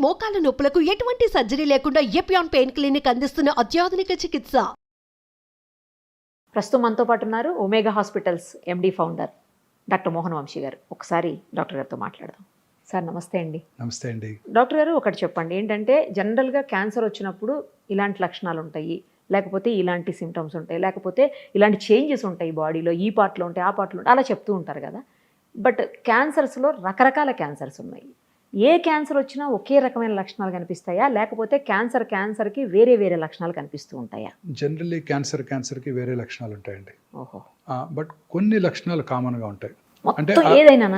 మోకాల నొప్పులకు ఎటువంటి సర్జరీ లేకుండా ఎపియాన్ పెయిన్ క్లినిక్ అందిస్తున్న అత్యాధునిక చికిత్స. ప్రస్తుతం మనతో పాటు ఉన్నారు ఒమేగా హాస్పిటల్స్ ఎండి ఫౌండర్ డాక్టర్ మోహన్ వంశీ గారు. ఒకసారి డాక్టర్ గారితో మాట్లాడదాం. సార్ నమస్తే అండి. నమస్తే అండి. డాక్టర్ గారు ఒకటి చెప్పండి, ఏంటంటే జనరల్గా క్యాన్సర్ వచ్చినప్పుడు ఇలాంటి లక్షణాలు ఉంటాయి, లేకపోతే ఇలాంటి సిమ్టమ్స్ ఉంటాయి, లేకపోతే ఇలాంటి చేంజెస్ ఉంటాయి బాడీలో, ఈ పార్ట్లో ఉంటాయి, ఆ పార్ట్లో ఉంటాయి, అలా చెప్తూ ఉంటారు కదా. బట్ క్యాన్సర్స్లో రకరకాల క్యాన్సర్స్ ఉన్నాయి. ఏ క్యాన్సర్ వచ్చినా ఒకే రకమైన లక్షణాలు కనిపిస్తాయా, లేకపోతే క్యాన్సర్కి వేరే వేరే లక్షణాలు కనిపిస్తూ ఉంటాయా? జనరల్లీ క్యాన్సర్కి వేరే లక్షణాలు ఉంటాయండి. ఓహో. బట్ కొన్ని లక్షణాలు కామన్గా ఉంటాయి. అంటే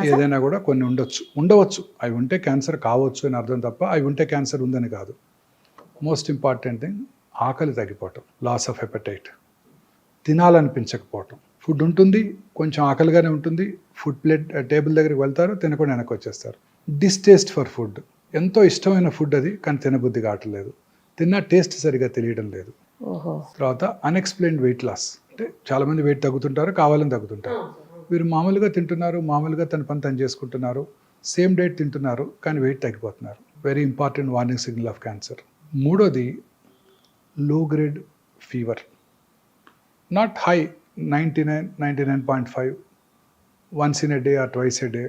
ఏదైనా కూడా కొన్ని ఉండవచ్చు. అవి ఉంటే క్యాన్సర్ కావచ్చు అని అర్థం తప్ప అవి ఉంటే క్యాన్సర్ ఉందని కాదు. మోస్ట్ ఇంపార్టెంట్ థింగ్ ఆకలి తగ్గిపోవటం, లాస్ ఆఫ్ హెపటైట్, తినాలనిపించకపోవటం. ఫుడ్ ఉంటుంది, కొంచెం ఆకలిగానే ఉంటుంది, ఫుడ్ ప్లేట్ టేబుల్ దగ్గరికి వెళ్తారు, తినకుండా వెనక్కి వచ్చేస్తారు. డిస్టేస్ట్ ఫర్ ఫుడ్, ఎంతో ఇష్టమైన ఫుడ్ అది, కానీ తినబుద్ధి కావట్లేదు, తిన్న టేస్ట్ సరిగా తెలియడం లేదు. తర్వాత అన్ఎక్స్ప్లెయిన్డ్ వెయిట్ లాస్, అంటే చాలామంది వెయిట్ తగ్గుతుంటారు, కావాలని తగ్గుతుంటారు. వీరు మామూలుగా తింటున్నారు, మామూలుగా తన పని తను చేసుకుంటున్నారు, సేమ్ డైట్ తింటున్నారు, కానీ వెయిట్ తగ్గిపోతున్నారు. Very important warning signal of cancer. మూడోది లో grade fever, not high, 99.5, once in a day or twice a day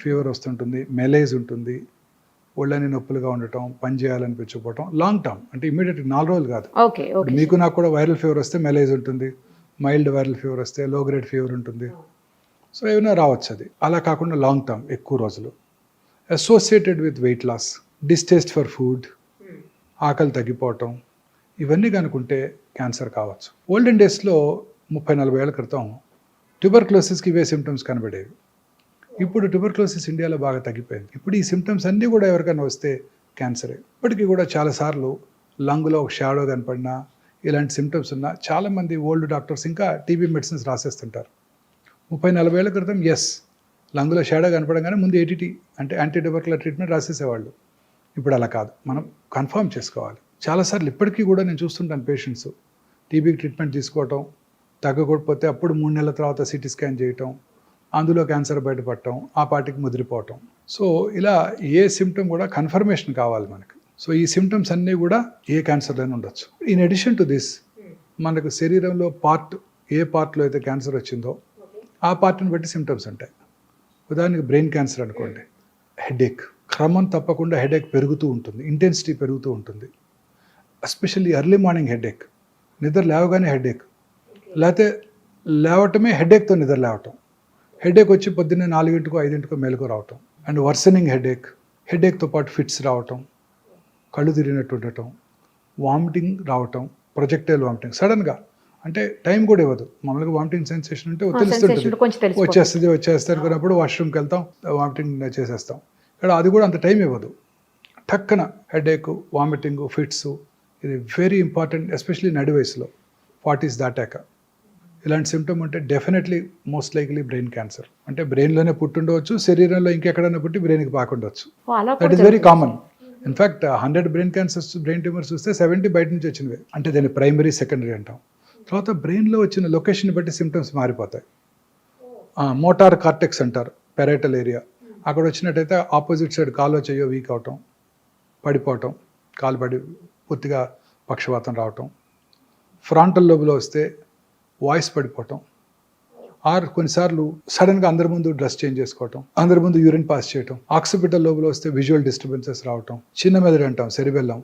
fever వస్తుంటుంది, మెలేజ్ ఉంటుంది, ఒళ్ళని నొప్పులుగా ఉండటం, పని చేయాలనిపించకపోవటం, లాంగ్ టర్మ్, అంటే ఇమీడియట్ 4 రోజులు కాదు. మీకు నాకు కూడా వైరల్ ఫీవర్ వస్తే మెలేజ్ ఉంటుంది, మైల్డ్ వైరల్ ఫీవర్ వస్తే లో గ్రేడ్ ఫీవర్ ఉంటుంది. సో ఏమైనా రావచ్చు అది. అలా కాకుండా లాంగ్ టర్మ్, ఎక్కువ రోజులు, associated with weight loss, distaste for food, ఆకలి తగ్గిపోవటం, ఇవన్నీ కనుకుంటే క్యాన్సర్ కావచ్చు. ఓల్డెన్ డేస్లో 30-40 ఏళ్ల క్రితం ట్యూబర్క్లోసిస్కి ఇవే సిమ్టమ్స్ కనబడేవి. ఇప్పుడు ట్యూబర్క్లోసిస్ ఇండియాలో బాగా తగ్గిపోయింది. ఇప్పుడు ఈ సిమ్టమ్స్ అన్నీ కూడా ఎవరికైనా వస్తే క్యాన్సరే. ఇప్పటికీ కూడా చాలాసార్లు లంగ్లో ఒక షాడో కనపడినా, ఇలాంటి సిమ్టమ్స్ ఉన్నా చాలామంది ఓల్డ్ డాక్టర్స్ ఇంకా టీబీ మెడిసిన్స్ రాసేస్తుంటారు. 30-40 ఏళ్ల క్రితం లంగ్లో షాడో కనపడగానే ముందు ఏటీటీ అంటే యాంటీ ట్యూబర్కులర్ ట్రీట్మెంట్ రాసేసేవాళ్ళు. ఇప్పుడు అలా కాదు, మనం కన్ఫర్మ్ చేసుకోవాలి. చాలాసార్లు ఇప్పటికీ కూడా నేను చూస్తుంటాను, పేషెంట్స్ టీబీకి ట్రీట్మెంట్ తీసుకోవటం, తగ్గకపోతే అప్పుడు 3 నెలల తర్వాత సిటీ స్కాన్ చేయటం, అందులో క్యాన్సర్ బయటపడటం, ఆ పార్టీకి ముదిరిపోవటం. సో ఇలా ఏ సిమ్టమ్ కూడా కన్ఫర్మేషన్ కావాలి మనకి. సో ఈ సిమ్టమ్స్ అన్నీ కూడా ఏ క్యాన్సర్లోనే ఉండొచ్చు. ఇన్ అడిషన్ టు దిస్, మనకు శరీరంలో ఏ పార్ట్లో అయితే క్యాన్సర్ వచ్చిందో ఆ పార్ట్ని బట్టి సిమ్టమ్స్ ఉంటాయి. ఉదాహరణకి బ్రెయిన్ క్యాన్సర్ అనుకోండి, హెడేక్, క్రమం తప్పకుండా హెడేక్ పెరుగుతూ ఉంటుంది, ఇంటెన్సిటీ పెరుగుతూ ఉంటుంది. ఎస్పెషల్లీ ఎర్లీ మార్నింగ్ హెడేక్, నిద్ర లేవగానే హెడేక్, లేకపోతే లేవటమే హెడేక్తో నిద్ర లేవటం, హెడేక్ వచ్చి పొద్దున్నే 4-5 గంటలకు మెలకు రావటం, అండ్ వర్సనింగ్ హెడేక్తో పాటు ఫిట్స్ రావటం, కళ్ళు తిరిగినట్టు ఉండటం, వామిటింగ్ రావటం, ప్రొజెక్టైల్ వామిటింగ్ సడన్గా, అంటే టైం కూడా ఇవ్వదు. మామూలుగా వామిటింగ్ సెన్సేషన్ అంటే తెలుస్తుంటుంది, వచ్చేస్తుంది అనుకున్నప్పుడు వాష్రూమ్కి వెళ్తాం, వామిటింగ్ చేసేస్తాం. ఇక్కడ అది కూడా అంత టైం ఇవ్వదు. టక్కన హెడేక్, వామిటింగ్, ఫిట్స్, ఇది వెరీ ఇంపార్టెంట్, ఎస్పెషలీ నడి వయసులో 40s దాటాక ఇలాంటి సిమ్టమ్ ఉంటే definitely most likely brain cancer. అంటే బ్రెయిన్లోనే పుట్టుండవచ్చు, శరీరంలో ఇంకెక్కడైనా పుట్టి బ్రెయిన్కి పాకుండవచ్చు. That is very common. In fact 100 brain cancers, brain tumours వస్తే 70 బయట నుంచి వచ్చినవి. అంటే దాన్ని ప్రైమరీ, సెకండరీ అంటాం. తర్వాత బ్రెయిన్లో వచ్చిన లొకేషన్ బట్టి సిమ్టమ్స్ మారిపోతాయి. మోటార్ కార్టెక్స్ అంటారు, పెరైటల్ ఏరియా, అక్కడ వచ్చినట్టయితే ఆపోజిట్ సైడ్ కాలో చెయ్యో వీక్ అవటం, పడిపోవటం, కాలు పడి పూర్తిగా పక్షవాతం రావటం. ఫ్రాంటల్ లోబులో వస్తే వాయిస్ పడిపోవటం, ఆర్ కొన్నిసార్లు సడన్గా అందరి ముందు డ్రెస్ చేంజ్ చేసుకోవటం, అందరి ముందు యూరిన్ పాస్ చేయటం. ఆక్సిపిటల్ లోబులో వస్తే విజువల్ డిస్టర్బెన్సెస్ రావటం. చిన్న మెదడు అంటాం, సెరిబెల్లం,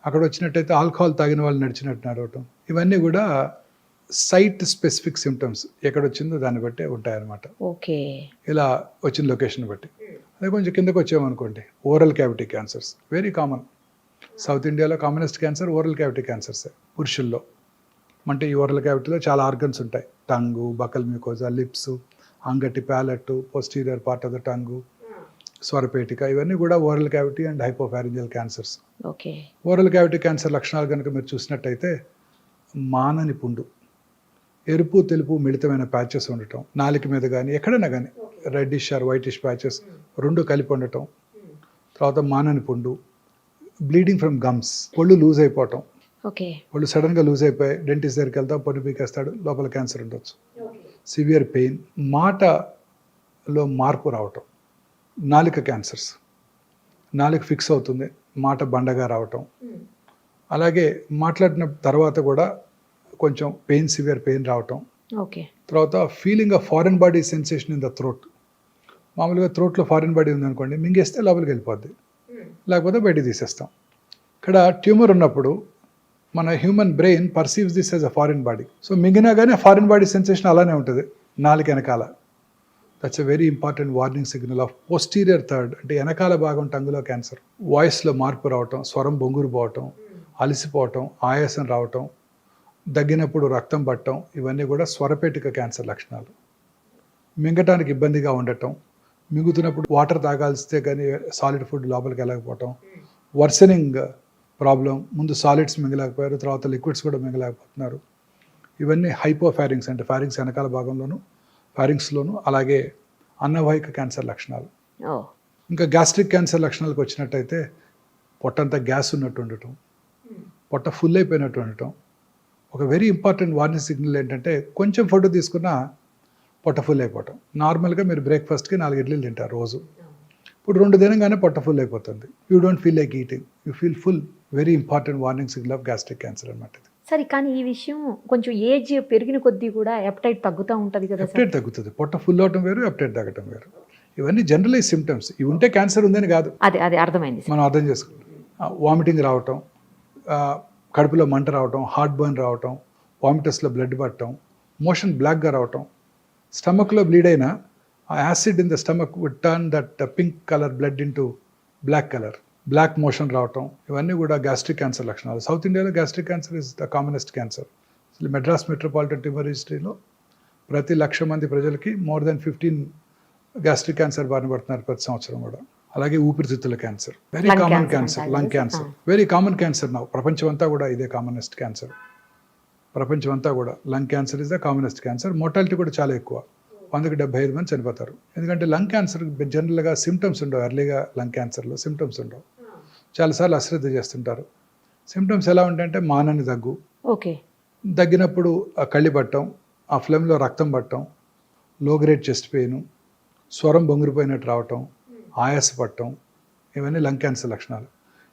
అక్కడ వచ్చినట్టయితే ఆల్కహాల్ తాగిన వాళ్ళు నడిచినట్టు నడవటం. ఇవన్నీ కూడా సైట్ స్పెసిఫిక్ సిమ్టమ్స్, ఎక్కడ వచ్చిందో దాన్ని బట్టే ఉంటాయన్నమాట. ఓకే. ఇలా వచ్చిన లొకేషన్ బట్టి. అదే కొంచెం కిందకు వచ్చామనుకోండి, oral cavity cancers very common. South ఇండియాలో కామనెస్ట్ క్యాన్సర్ ఓరల్ క్యావిటీ క్యాన్సర్సే పురుషుల్లో. అంటే ఈ ఓరల్ క్యావిటీలో చాలా ఆర్గన్స్ ఉంటాయి, టంగు, బకల్ మ్యూకోజా, లిప్స్, అంగటి, palate, posterior part of the tongue, స్వరపేటిక, ఇవన్నీ కూడా oral cavity and hypopharyngeal cancers. Okay. Oral cavity cancer లక్షణాలు కనుక మీరు చూసినట్టయితే, మానని పుండు, ఎరుపు తెలుపు మిళితమైన ప్యాచెస్ ఉండటం, నాలుక మీద కానీ ఎక్కడైనా కానీ రెడ్డిష్ ఆర్ వైటిష్ ప్యాచెస్ 2 కలిపి ఉండటం. తర్వాత మానని పుండు, బ్లీడింగ్ ఫ్రమ్ గమ్స్, పళ్ళు లూజ్ అయిపోవటం, పళ్ళు సడన్గా లూజ్ అయిపోయి డెంటిస్ట్ దగ్గరికి వెళ్తాం, పన్ను పీకేస్తాడు, లోపల క్యాన్సర్ ఉండొచ్చు. సివియర్ పెయిన్, మాటలో మార్పు రావటం, నాలుక క్యాన్సర్స్, నాలుక ఫిక్స్ అవుతుంది, మాట బండగా రావటం, అలాగే మాట్లాడిన తర్వాత కూడా కొంచెం సివియర్ పెయిన్ రావటం, ఓకే. తర్వాత feeling of foreign body sensation in the throat. మామూలుగా థ్రోట్లో ఫారెన్ బాడీ ఉందనుకోండి, మింగేస్తే లోపలికి వెళ్ళిపోద్ది, లేకపోతే బయట తీసేస్తాం. ఇక్కడ ట్యూమర్ ఉన్నప్పుడు మన human brain perceives this as a foreign body. So మింగినా కానీ ఫారిన్ బాడీ సెన్సేషన్ అలానే ఉంటుంది నాలుగు వెనకాల. That's a very important warning signal of posterior third, అంటే వెనకాల భాగం టంగులో క్యాన్సర్. వాయిస్లో మార్పు రావటం, స్వరం బొంగురు పోవటం, అలసిపోవటం, ఆయాసం రావటం, దగ్గినప్పుడు రక్తం పట్టడం, ఇవన్నీ కూడా స్వరపేటిక క్యాన్సర్ లక్షణాలు. మింగటానికి ఇబ్బందిగా ఉండటం, మింగుతున్నప్పుడు వాటర్ తాగాల్స్తే కానీ సాలిడ్ ఫుడ్ లోపలికి వెళ్ళకపోవటం, వర్సనింగ్ ప్రాబ్లం, ముందు సాలిడ్స్ మింగలేకపోయారు, తర్వాత లిక్విడ్స్ కూడా మింగలేకపోతున్నారు. ఇవన్నీ హైపోఫారింగ్స్, అంటే ఫారింగ్స్ వెనకాల భాగంలోను ఫారింగ్స్లోను, అలాగే అన్నవాహిక క్యాన్సర్ లక్షణాలు. ఇంకా గ్యాస్ట్రిక్ క్యాన్సర్ లక్షణాలకు వచ్చినట్టయితే పొట్టంతా గ్యాస్ ఉన్నట్టు ఉండటం, పొట్ట ఫుల్ అయిపోయినట్టు ఉండటం. ఒక వెరీ ఇంపార్టెంట్ వార్నింగ్ సిగ్నల్ ఏంటంటే కొంచెం ఫుడ్ తీసుకున్నా పొట్ట ఫుల్ అయిపోవటం. నార్మల్గా మీరు బ్రేక్ఫాస్ట్కి 4 ఇడ్లీలు తింటారు రోజు, ఇప్పుడు 2 తినగానే పొట్ట ఫుల్ అయిపోతుంది. You don't feel like eating, you feel full. Very important warning signal of gastric cancer అనమాట. సరే, కానీ ఈ విషయం కొంచెం ఏజ్ పెరిగిన కొద్దీ కూడా ఎప్టైట్ తగ్గుతూ ఉంటుంది కదా. ఎప్టైట్ తగ్గుతుంది, పొట్ట ఫుల్ అవటం వేరు, ఎప్టైట్ తగ్గటం వేరు. ఇవన్నీ జనరలైజ్ సిమ్టమ్స్. ఇవి ఉంటే క్యాన్సర్ ఉందని కాదు, అదే అర్థమైంది. మనం అర్థం చేసుకుంటాం. వామిటింగ్ రావటం, కడుపులో మంట రావటం, హార్ట్ బర్న్ రావటం, వామిటస్లో బ్లడ్ పట్టడం, మోషన్ బ్లాక్గా రావటం, స్టమక్లో బ్లీడ్ అయినా ఆ acid in the stomach would turn that pink colour blood into black colour, black motion రావటం, ఇవన్నీ కూడా గ్యాస్ట్రిక్ క్యాన్సర్ లక్షణాలు. సౌత్ ఇండియాలో gastric cancer is the commonest cancer. Madras metropolitan tumour రిజిస్ట్రీలో ప్రతి 1,00,000 మంది ప్రజలకి మోర్ దెన్ 15 గ్యాస్ట్రిక్ క్యాన్సర్ బారిన పడుతున్నారు ప్రతి సంవత్సరం కూడా. అలాగే ఊపిరితిత్తుల cancer, very common cancer. Lung cancer very common cancer నా ప్రపంచం అంతా కూడా ఇదే కామనెస్ట్ క్యాన్సర్. ప్రపంచం అంతా కూడా lung cancer is the commonest cancer. Mortality కూడా చాలా ఎక్కువ, 100కి 75 మంది చనిపోతారు. ఎందుకంటే లంగ్ క్యాన్సర్ జనరల్గా సిమ్టమ్స్ ఉండవు. ఎర్లీగా లంగ్ క్యాన్సర్లో సిమ్టమ్స్ ఉండవు, చాలాసార్లు అశ్రద్ధ చేస్తుంటారు. సిమ్టమ్స్ ఎలా ఉంటాయంటే మానని దగ్గు, ఓకే, దగ్గినప్పుడు ఆ కళ్ళి పట్టడం, ఆ ఫ్లెమ్లో రక్తం పట్టడం, లో గ్రేడ్ చెస్ట్ పెయిన్, స్వరం బొంగిరిపోయినట్టు రావటం, ఆయాస పట్టడం, ఇవన్నీ లంగ్ క్యాన్సర్ లక్షణాలు.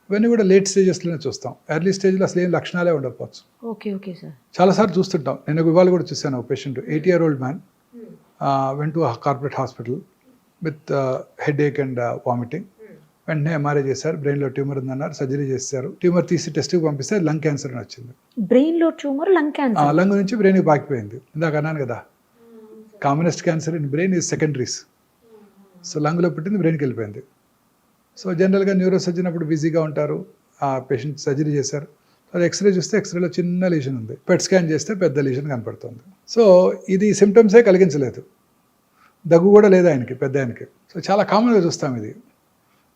ఇవన్నీ కూడా లేట్ స్టేజెస్లోనే చూస్తాం. ఎర్లీ స్టేజ్లో అసలు ఏం లక్షణాలే ఉండకపోవచ్చు. Okay okay sir. చాలాసార్లు చూస్తుంటాం. నేను ఇవాళ కూడా చూశాను, ఒక patient 80-year-old man went to corporate hospital with headache and vomiting. వెంటనే ఎంఆర్ఐ చేశారు, బ్రెయిన్లో ట్యూమర్ ఉందన్నారు, సర్జరీ చేశారు. ట్యూమర్ తీసి టెస్ట్కి పంపిస్తే లంగ్ క్యాన్సర్ అని వచ్చింది. బ్రెయిన్లో ట్యూమర్, లంగ్ క్యాన్సర్, లంగ్ నుంచి బ్రెయిన్కి పాకిపోయింది. ఇందాక అన్నాను కదా, commonest cancer in brain is secondaries. So లంగ్లో పుట్టింది బ్రెయిన్కి వెళ్ళిపోయింది. సో జనరల్గా న్యూరో సర్జన్ అప్పుడు బిజీగా ఉంటారు, ఆ పేషెంట్ సర్జరీ చేశారు. అది ఎక్స్రే చూస్తే ఎక్స్రేలో చిన్న లీషన్ ఉంది, పెట్ స్కాన్ చేస్తే పెద్ద లీషన్ కనపడుతుంది. సో ఇది సిమ్టమ్సే కలిగించలేదు, దగ్గు కూడా లేదు ఆయనకి, పెద్ద ఆయనకి. సో చాలా కామన్గా చూస్తాం ఇది.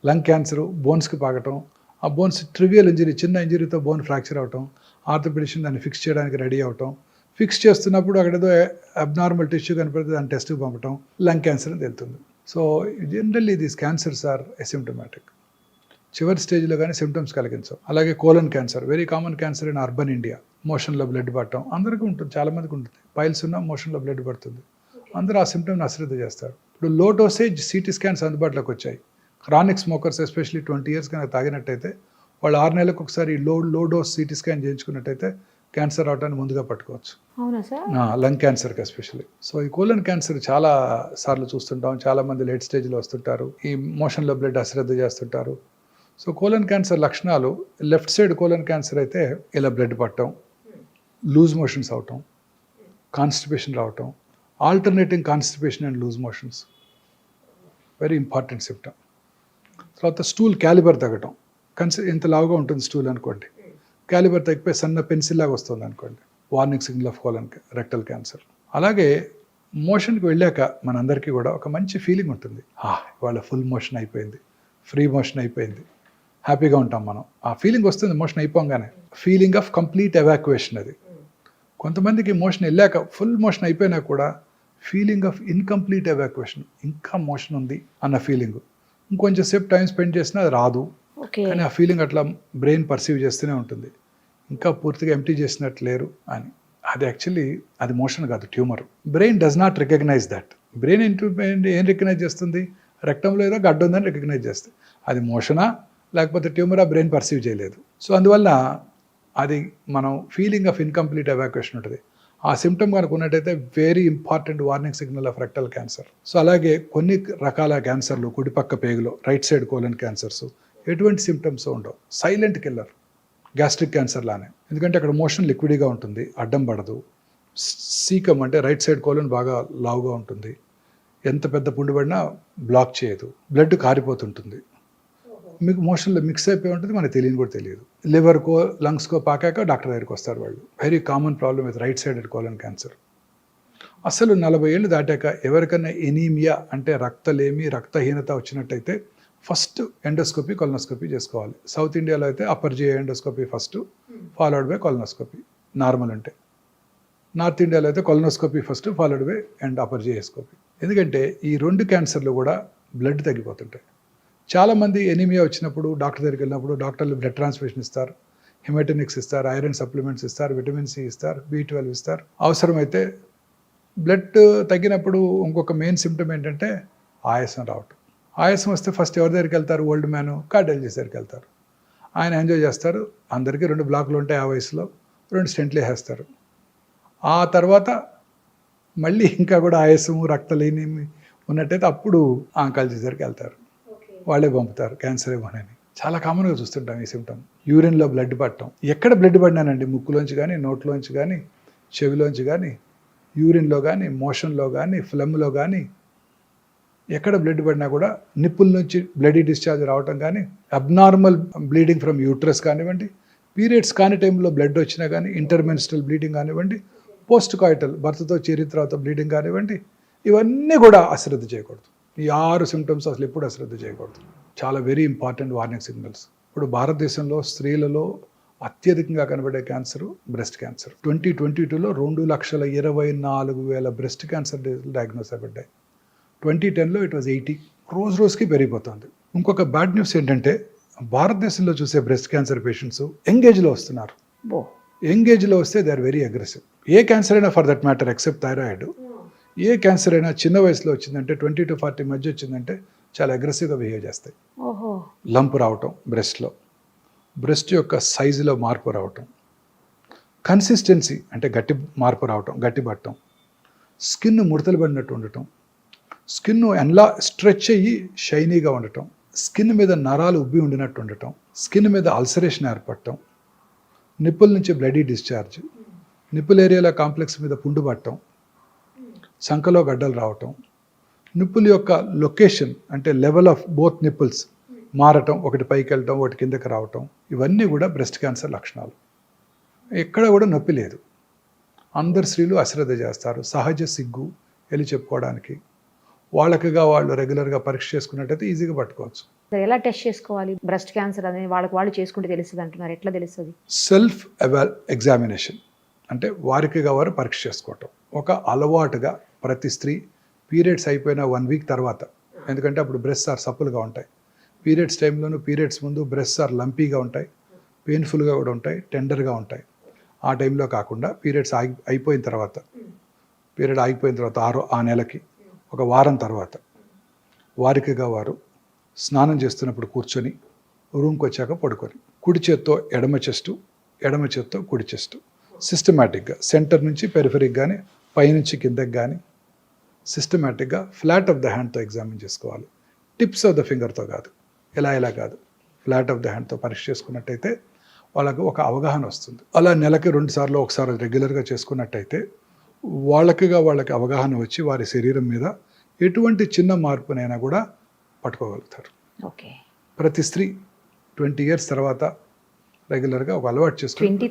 లంగ్ క్యాన్సరు, బోన్స్కి పాకటం, ఆ బోన్స్ ట్రివియల్ ఇంజరీ, చిన్న ఇంజరీతో బోన్ ఫ్రాక్చర్ అవటం, ఆర్థోపెడిషన్ దాన్ని ఫిక్స్ చేయడానికి రెడీ అవటం, ఫిక్స్ చేస్తున్నప్పుడు అక్కడేదో అబ్నార్మల్ టిష్యూ కనపడితే దాన్ని టెస్ట్కి పంపటం, లంగ్ క్యాన్సర్ అని తెలుస్తుంది. So generally these cancers are asymptomatic. చివరి స్టేజ్లో కానీ సిమ్టమ్స్ కలిగించవు. అలాగే colon cancer, very common cancer in urban India. మోషన్లో బ్లడ్ పట్టడం అందరికీ ఉంటుంది, చాలామందికి ఉంటుంది. పైల్స్ ఉన్నా మోషన్లో బ్లడ్ పడుతుంది. అందరూ ఆ సిమ్టమ్ని అశ్రద్ధ చేస్తారు. ఇప్పుడు లో డోసేజ్ సిటీ స్కాన్స్ అందుబాటులోకి వచ్చాయి. క్రానిక్ స్మోకర్స్ ఎస్పెషల్లీ 20 years కనుక తాగినట్టయితే వాళ్ళు 6 నెలలకు ఒకసారి లో డోస్ సిటీ స్కాన్ చేయించుకున్నట్టయితే క్యాన్సర్ రావడానికి ముందుగా పట్టుకోవచ్చు. అవునా సార్? లంగ్ క్యాన్సర్కి ఎస్పెషల్లీ. సో ఈ కోలన్ క్యాన్సర్ చాలా సార్లు చూస్తుంటాం. చాలామంది లేట్ స్టేజ్లో వస్తుంటారు, ఈ మోషన్లో బ్లడ్ అశ్రద్ధ చేస్తుంటారు. సో కోలన్ క్యాన్సర్ లక్షణాలు, లెఫ్ట్ సైడ్ కోలన్ క్యాన్సర్ అయితే ఇలా బ్లడ్ పట్టడం, లూజ్ మోషన్స్ అవటం, కాన్స్టిపేషన్ రావటం, alternating constipation and loose motions, very important symptom. తర్వాత స్టూల్ క్యాలిబర్ తగ్గటం, ఇంత లావుగా ఉంటుంది స్టూల్ అనుకోండి, క్యాలిబర్ తగ్గిపోయి సన్న పెన్సిల్ లాగా వస్తుంది అనుకోండి, warning signal of colon rectal cancer. అలాగే మోషన్కి వెళ్ళాక మనందరికీ కూడా ఒక మంచి ఫీలింగ్ ఉంటుంది, ఇవాళ ఫుల్ మోషన్ అయిపోయింది, ఫ్రీ మోషన్ అయిపోయింది, హ్యాపీగా ఉంటాం మనం. ఆ ఫీలింగ్ వస్తుంది మోషన్ అయిపోగానే, ఫీలింగ్ ఆఫ్ కంప్లీట్ ఎవాక్యుయేషన్. అది కొంతమందికి మోషన్ వెళ్ళాక ఫుల్ మోషన్ అయిపోయినా కూడా ఫీలింగ్ ఆఫ్ ఇన్కంప్లీట్ ఎవాక్యుయేషన్, ఇంకా మోషన్ ఉంది అన్న ఫీలింగ్. ఇంకొంచెం సేపు టైం స్పెండ్ చేసినా అది రాదు, కానీ ఆ ఫీలింగ్ అట్లా బ్రెయిన్ పర్సీవ్ చేస్తూనే ఉంటుంది, ఇంకా పూర్తిగా ఎంప్టీ చేసినట్టు లేరు అని. అది యాక్చువల్లీ అది మోషన్ కాదు, tumour. Brain does not recognise that. Brain ఏం రికగ్నైజ్ చేస్తుంది? రెక్టంలో ఏదో గడ్డ ఉందని రికగ్నైజ్ చేస్తుంది. అది మోషనా లేకపోతే ట్యూమర్ ఆ బ్రెయిన్ పర్సీవ్ చేయలేదు. సో అందువల్ల అది మనం ఫీలింగ్ ఆఫ్ ఇన్కంప్లీట్ ఎవాక్యుయేషన్ ఉంటుంది. ఆ సిమ్టమ్ కనుక ఉన్నట్టయితే very important warning signal of rectal cancer. So అలాగే కొన్ని రకాల క్యాన్సర్లు కుడిపక్క పేగులో రైట్ సైడ్ కోలన్ క్యాన్సర్స్ ఎటువంటి సిమ్టమ్స్ ఉండవు, సైలెంట్ కిల్లర్. గ్యాస్ట్రిక్ క్యాన్సర్ లానే, ఎందుకంటే అక్కడ మోషన్ లిక్విడ్గా ఉంటుంది, అడ్డం పడదు. సీకమ్ అంటే రైట్ సైడ్ కోలన్ బాగా లావుగా ఉంటుంది, ఎంత పెద్ద పుండు పడినా బ్లాక్ చేయదు, బ్లడ్ కారిపోతుంటుంది, మీకు మోషన్లో మిక్స్ అయిపోయి ఉంటుంది, మనకు తెలియని కూడా తెలియదు. లివర్కో లంగ్స్కో పాకాక డాక్టర్ దగ్గరికి వస్తారు వాళ్ళు. Very common problem with right sided colon cancer. అసలు 40 ఏళ్ళు దాటాక ఎవరికైనా ఎనీమియా అంటే రక్తలేమి రక్తహీనత వచ్చినట్టయితే ఫస్ట్ ఎండోస్కోపీ కొలనోస్కోపీ చేసుకోవాలి. సౌత్ ఇండియాలో అయితే upper GI endoscopy first, followed by colonoscopy normal అంటే. నార్త్ ఇండియాలో అయితే colonoscopy first, followed by and upper జిఐస్కోపీ. ఎందుకంటే ఈ 2 క్యాన్సర్లు కూడా బ్లడ్ తగ్గిపోతుంటాయి. చాలామంది ఎనీమియా వచ్చినప్పుడు డాక్టర్ దగ్గరికి వెళ్ళినప్పుడు డాక్టర్లు బ్లడ్ ట్రాన్స్ఫ్యూషన్ ఇస్తారు, హిమటోనిక్స్ ఇస్తారు, ఐరన్ సప్లిమెంట్స్ ఇస్తారు, విటమిన్ సి ఇస్తారు, B12 ఇస్తారు. అవసరమైతే బ్లడ్ తగ్గినప్పుడు ఇంకొక మెయిన్ సిమ్టమ్ ఏంటంటే ఆయాసం రావటం. ఆయాసం వస్తే ఫస్ట్ ఎవరి దగ్గరికి వెళ్తారు? ఓల్డ్ మ్యాన్, కార్డియాలజిస్ట్ దగ్గరికి వెళ్తారు. ఆయన ఎంజాయ్ చేస్తారు, అందరికీ 2 బ్లాకులు ఉంటాయి ఆ వయసులో, 2 స్టెంట్లు వేసేస్తారు. ఆ తర్వాత మళ్ళీ ఇంకా కూడా ఆయాసము రక్తలేని ఉన్నట్టయితే అప్పుడు ఆంకాలజిస్ట్ దగ్గరికి వెళ్తారు, వాళ్ళే పంపుతారు క్యాన్సర్ ఏమోనని. చాలా కామన్గా చూస్తుంటాం ఈ సిమ్టమ్. యూరిన్లో బ్లడ్ పట్టడం. ఎక్కడ బ్లడ్ పడినానండి, ముక్కులోంచి కానీ, నోట్లోంచి కానీ, చెవిలోంచి కానీ, యూరిన్లో కానీ, మోషన్లో కానీ, ఫ్లమ్లో కానీ, ఎక్కడ బ్లడ్ పడినా కూడా నిప్పుల నుంచి బ్లడీ డిశ్చార్జ్ రావటం కానీ, అబ్నార్మల్ బ్లీడింగ్ ఫ్రమ్ యూట్రస్ కానివ్వండి, పీరియడ్స్ కాని టైంలో బ్లడ్ వచ్చినా కానీ, ఇంటర్మెన్స్ట్రల్ బ్లీడింగ్ కానివ్వండి, పోస్ట్ కాయిటల్ భర్తతో చేరిన తర్వాత బ్లీడింగ్ కానివ్వండి, ఇవన్నీ కూడా అశ్రద్ధ చేయకూడదు. ఈ 6 సిమ్టమ్స్ అసలు ఎప్పుడు అశ్రద్ధ చేయకూడదు. చాలా వెరీ ఇంపార్టెంట్ వార్నింగ్ సిగ్నల్స్. ఇప్పుడు భారతదేశంలో స్త్రీలలో అత్యధికంగా కనబడే క్యాన్సర్ బ్రెస్ట్ క్యాన్సర్. 2022లో 2,24,000 బ్రెస్ట్ క్యాన్సర్ డయాగ్నోస్ అయిపడ్డాయి. 2010లో ఇట్ వాజ్ 80. రోజుకి పెరిగిపోతుంది. ఇంకొక బ్యాడ్ న్యూస్ ఏంటంటే భారతదేశంలో చూసే బ్రెస్ట్ క్యాన్సర్ పేషెంట్స్ యంగేజ్లో వస్తున్నారు. యంగేజ్లో వస్తే దే ఆర్ వెరీ అగ్రెసివ్. ఏ క్యాన్సర్ అయినా for that matter except thyroid, ఏ క్యాన్సర్ అయినా చిన్న వయసులో వచ్చిందంటే 20 to 40 మధ్య వచ్చిందంటే చాలా అగ్రెసివ్గా బిహేవ్ చేస్తాయి. లంప్ రావటం బ్రెస్ట్లో, బ్రెస్ట్ యొక్క సైజులో మార్పు రావటం, కన్సిస్టెన్సీ అంటే గట్టి మార్పు రావటం, గట్టి పట్టడం, స్కిన్ ముడతలు పడినట్టు ఉండటం, స్కిన్ ఎలా స్ట్రెచ్ అయ్యి షైనీగా ఉండటం, స్కిన్ మీద నరాలు ఉబ్బి ఉండినట్టు ఉండటం, స్కిన్ మీద అల్సరేషన్ ఏర్పడటం, నిప్పుల నుంచి బ్లడీ డిశ్చార్జ్, నిప్పుల్ ఏరియాలో కాంప్లెక్స్ మీద పుండు పట్టడం, సంకలో గడ్డలు రావటం, నిప్పుల యొక్క లొకేషన్ అంటే లెవెల్ ఆఫ్ బోత్ నిప్పుల్స్ మారటం, ఒకటి పైకి వెళ్ళటం ఒకటి కిందకి రావటం, ఇవన్నీ కూడా బ్రెస్ట్ క్యాన్సర్ లక్షణాలు. ఎక్కడ కూడా నొప్పి లేదు. అందరు స్త్రీలు అశ్రద్ధ చేస్తారు, సహజ సిగ్గు వెళ్ళి చెప్పుకోవడానికి. వాళ్ళకిగా వాళ్ళు రెగ్యులర్గా పరీక్ష చేసుకున్నట్టయితే ఈజీగా పట్టుకోవచ్చు. ఎలా టెస్ట్ చేసుకోవాలి బ్రెస్ట్ క్యాన్సర్ అనేది? వాళ్ళు చేసుకుంటే తెలుస్తుంది అంటున్నారు, ఎట్లా తెలుస్తుంది? సెల్ఫ్ ఎగ్జామినేషన్ అంటే వారికిగా వారు పరీక్ష చేసుకోవటం ఒక అలవాటుగా ప్రతి స్త్రీ పీరియడ్స్ అయిపోయిన 1 వీక్ తర్వాత, ఎందుకంటే అప్పుడు బ్రెస్ట్ ఆర్ సప్పులుగా ఉంటాయి. పీరియడ్స్ టైంలోనూ పీరియడ్స్ ముందు బ్రెస్ట్ ఆర్ లంపీగా ఉంటాయి, పెయిన్ఫుల్గా కూడా ఉంటాయి, టెండర్గా ఉంటాయి. ఆ టైంలో కాకుండా పీరియడ్స్ అయిపోయిన తర్వాత, పీరియడ్ ఆగిపోయిన తర్వాత ఆ నెలకి 1 వారం తర్వాత వారికిగా వారు స్నానం చేస్తున్నప్పుడు కూర్చొని రూమ్కి వచ్చాక పడుకొని కుడి చేత్తో ఎడమ చెస్టు, ఎడమ చేత్తో కుడి చెస్టు సిస్టమేటిక్గా సెంటర్ నుంచి పెరిఫెరిక్ కానీ పైనుంచి కిందకి కానీ సిస్టమేటిక్గా ఫ్లాట్ ఆఫ్ ద హ్యాండ్తో ఎగ్జామిన్ చేసుకోవాలి. టిప్స్ ఆఫ్ ద ఫింగర్తో కాదు, ఇలా కాదు, ఫ్లాట్ ఆఫ్ ద హ్యాండ్తో పరీక్ష చేసుకున్నట్టయితే వాళ్ళకు ఒక అవగాహన వస్తుంది. అలా నెలకి 2 సార్లు ఒకసారి రెగ్యులర్గా చేసుకున్నట్టయితే వాళ్ళకి అవగాహన వచ్చి వారి శరీరం మీద ఎటువంటి చిన్న మార్పునైనా కూడా పట్టుకోగలుగుతారు. ఓకే. ప్రతి స్త్రీ 20 years తర్వాత రెగ్యులర్గా ఒక అలవాటు చేసుకుని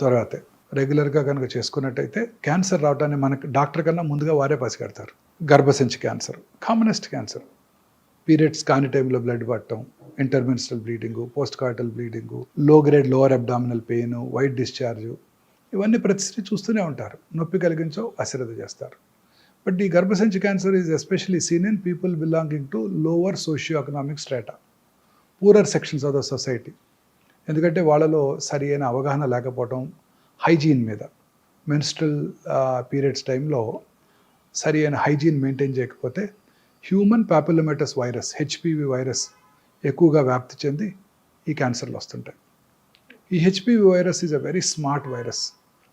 తర్వాతే రెగ్యులర్గా కనుక చేసుకున్నట్టయితే క్యాన్సర్ రావడాన్ని మనకు డాక్టర్ కన్నా ముందుగా వారే పసిగడతారు. గర్భసంచి క్యాన్సర్ కామనెస్ట్ క్యాన్సర్. పీరియడ్స్ కాని టైంలో బ్లడ్ పట్టడం, intermenstrual bleeding, post coital bleeding, low grade lower abdominal pain, white discharge, ఇవన్నీ ప్రతి స్త్రీ చూస్తూనే ఉంటారు. నొప్పి కలిగించో అశ్రద్ధ చేస్తారు. బట్ ఈ గర్భసంచి cancer is especially seen in people belonging to lower socio economic strata, poorer sections of the society. ఎందుకంటే వాళ్ళలో సరి అయిన అవగాహన లేకపోవడం, హైజీన్ మీద, మెన్స్ట్రల్ పీరియడ్స్ టైంలో సరి అయిన హైజీన్ మెయింటైన్ చేయకపోతే హ్యూమన్ పాపిలోమేటస్ వైరస్ HPV వైరస్ ఎక్కువగా వ్యాప్తి చెంది ఈ క్యాన్సర్లు వస్తుంటాయి. ఈ HPV virus is a very smart virus,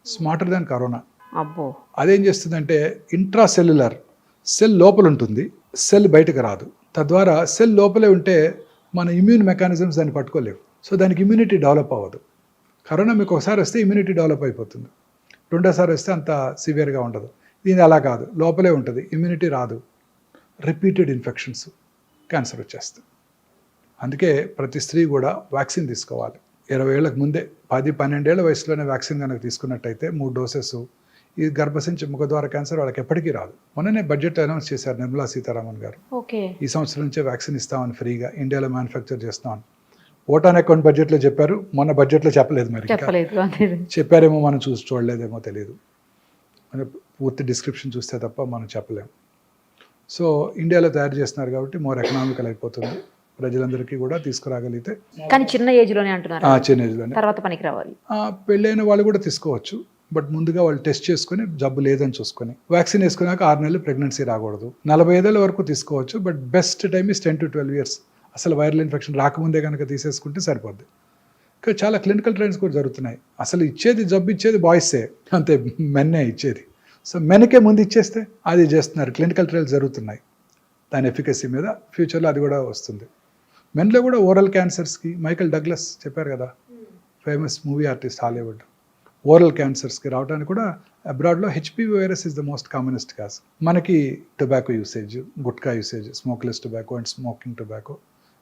smarter than corona. అబ్బో. అదేం చేస్తుందంటే ఇంట్రాసెల్యులర్ సెల్ లోపల ఉంటుంది, సెల్ బయటకు రాదు. తద్వారా సెల్ లోపలే ఉంటే మన ఇమ్యూన్ మెకానిజమ్స్ దాన్ని పట్టుకోలేవు. సో దానికి ఇమ్యూనిటీ డెవలప్ అవ్వదు. కరోనా మీకు ఒకసారి వస్తే ఇమ్యూనిటీ డెవలప్ అయిపోతుంది, రెండోసారి వస్తే అంత సివియర్గా ఉండదు. దీని అలా కాదు, లోపలే ఉంటుంది, ఇమ్యూనిటీ రాదు, రిపీటెడ్ ఇన్ఫెక్షన్స్, క్యాన్సర్ వచ్చేస్తుంది. అందుకే ప్రతి స్త్రీ కూడా వ్యాక్సిన్ తీసుకోవాలి. 20 ఏళ్ళకు ముందే 10-12 ఏళ్ల వయసులోనే వ్యాక్సిన్ కనుక తీసుకున్నట్టయితే 3 డోసెస్ ఈ గర్భసంచి ముఖద్వార క్యాన్సర్ వాళ్ళకి ఎప్పటికీ రాదు. మొన్ననే బడ్జెట్ అనౌన్స్ చేశారు నిర్మలా సీతారామన్ గారు. ఓకే. ఈ సంవత్సరం నుంచే వ్యాక్సిన్ ఇస్తామని ఫ్రీగా ఇండియాలో మ్యానుఫ్యాక్చర్ చేస్తామని ఓటాన్ అకౌంట్ బడ్జెట్లో చెప్పారు, మొన్న బడ్జెట్లో చెప్పలేదు. మరి చెప్పారేమో మనం చూడలేదేమో తెలియదు, పూర్తి డిస్క్రిప్షన్ చూస్తే తప్ప మనం చెప్పలేము. సో ఇండియాలో తయారు చేస్తున్నారు కాబట్టి మోర్ ఎకనామికల్ అయిపోతుంది, ప్రజలందరికీ కూడా తీసుకురాగలిగితే. కానీ చిన్న ఏజ్లోనే అంటున్నారు, చిన్న ఏజ్లోనే, తర్వాత పనికి రావాలి. పెళ్ళైన వాళ్ళు కూడా తీసుకోవచ్చు, బట్ ముందుగా వాళ్ళు టెస్ట్ చేసుకుని జబ్బు లేదని చూసుకొని వ్యాక్సిన్ వేసుకున్నాక 6 నెలలు ప్రెగ్నెన్సీ రాకూడదు. 45 ఏళ్ళ వరకు తీసుకోవచ్చు, but best time is 10 to 12 years. అసలు వైరల్ ఇన్ఫెక్షన్ రాకముందే కనుక తీసేసుకుంటే సరిపోద్ది. ఇంకా చాలా క్లినికల్ ట్రయల్స్ కూడా జరుగుతున్నాయి. అసలు జబ్బు ఇచ్చేది బాయ్సే, అంతే, మెన్నే ఇచ్చేది. సో మెన్కే ముందు ఇచ్చేస్తే అది చేస్తున్నారు. క్లినికల్ ట్రయల్స్ జరుగుతున్నాయి దాని ఎఫికసీ మీద. ఫ్యూచర్లో అది కూడా వస్తుంది. మెన్లో కూడా ఓరల్ క్యాన్సర్స్కి మైకల్ డగ్లస్ చెప్పారు కదా, famous movie artist, Hollywood, oral క్యాన్సర్స్కి రావడానికి కూడా అబ్రాడ్లో HPV virus is the most commonest cause. మనకి tobacco usage, gutka usage, smokeless tobacco and smoking tobacco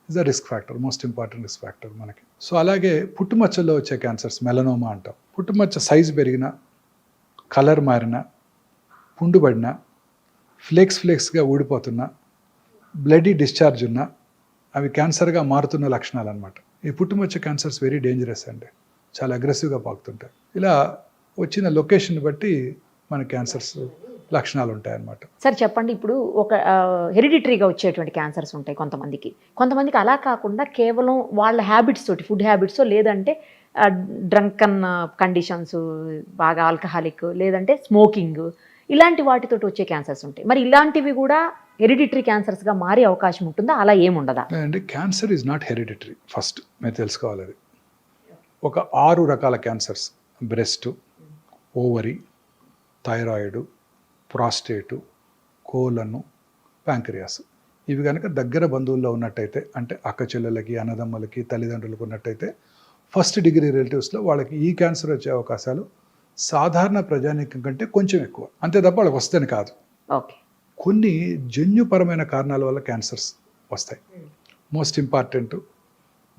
is the risk factor, most important risk factor మనకి. So అలాగే పుట్టుమచ్చల్లో వచ్చే క్యాన్సర్స్, మెలనోమా అంటాం. పుట్టుమచ్చ సైజు పెరిగిన, కలర్ మారిన, పుండుబడిన, ఫ్లేక్స్గా ఊడిపోతున్న, బ్లడీ డిశ్చార్జ్ ఉన్న, అవి క్యాన్సర్గా మారుతున్న లక్షణాలు అనమాట. ఈ పుట్టుమచ్చ క్యాన్సర్స్ వెరీ డేంజరస్ అండి, చాలా అగ్రెసివ్గా పాకుతుంటాయి. ఇలా వచ్చిన లొకేషన్ బట్టి మన క్యాన్సర్స్ లక్షణాలు ఉంటాయన్నమాట. సార్ చెప్పండి, ఇప్పుడు ఒక హెరిడిటరీగా వచ్చేటువంటి క్యాన్సర్స్ ఉంటాయి కొంతమందికి అలా కాకుండా కేవలం వాళ్ళ హ్యాబిట్స్ తోటి, ఫుడ్ హ్యాబిట్స్, లేదంటే డ్రంకన్ కండిషన్స్, బాగా ఆల్కహాలిక్, లేదంటే స్మోకింగ్, ఇలాంటి వాటితోటి వచ్చే క్యాన్సర్స్ ఉంటాయి. మరి ఇలాంటివి కూడా హెరిడిటరీ క్యాన్సర్స్గా మారే అవకాశం ఉంటుందా, అలా ఏముండదా? అంటే cancer is not hereditary, first మీరు తెలుసుకోవాలి. అది ఒక 6 రకాల క్యాన్సర్స్: బ్రెస్ట్, ఓవరీ, థైరాయిడ్, ప్రాస్టేటు, కోలను, ప్యాంక్రియాస్. ఇవి కనుక దగ్గర బంధువుల్లో ఉన్నట్టయితే, అంటే అక్క చెల్లెలకి, అన్నదమ్ములకి, తల్లిదండ్రులకు ఉన్నట్టయితే, ఫస్ట్ డిగ్రీ రిలేటివ్స్లో వాళ్ళకి ఈ క్యాన్సర్ వచ్చే అవకాశాలు సాధారణ ప్రజానీకం కంటే కొంచెం ఎక్కువ. అంతే తప్ప వాళ్ళకి వస్తేనే కాదు. ఓకే. కొన్ని జన్యుపరమైన కారణాల వల్ల క్యాన్సర్స్ వస్తాయి. Most important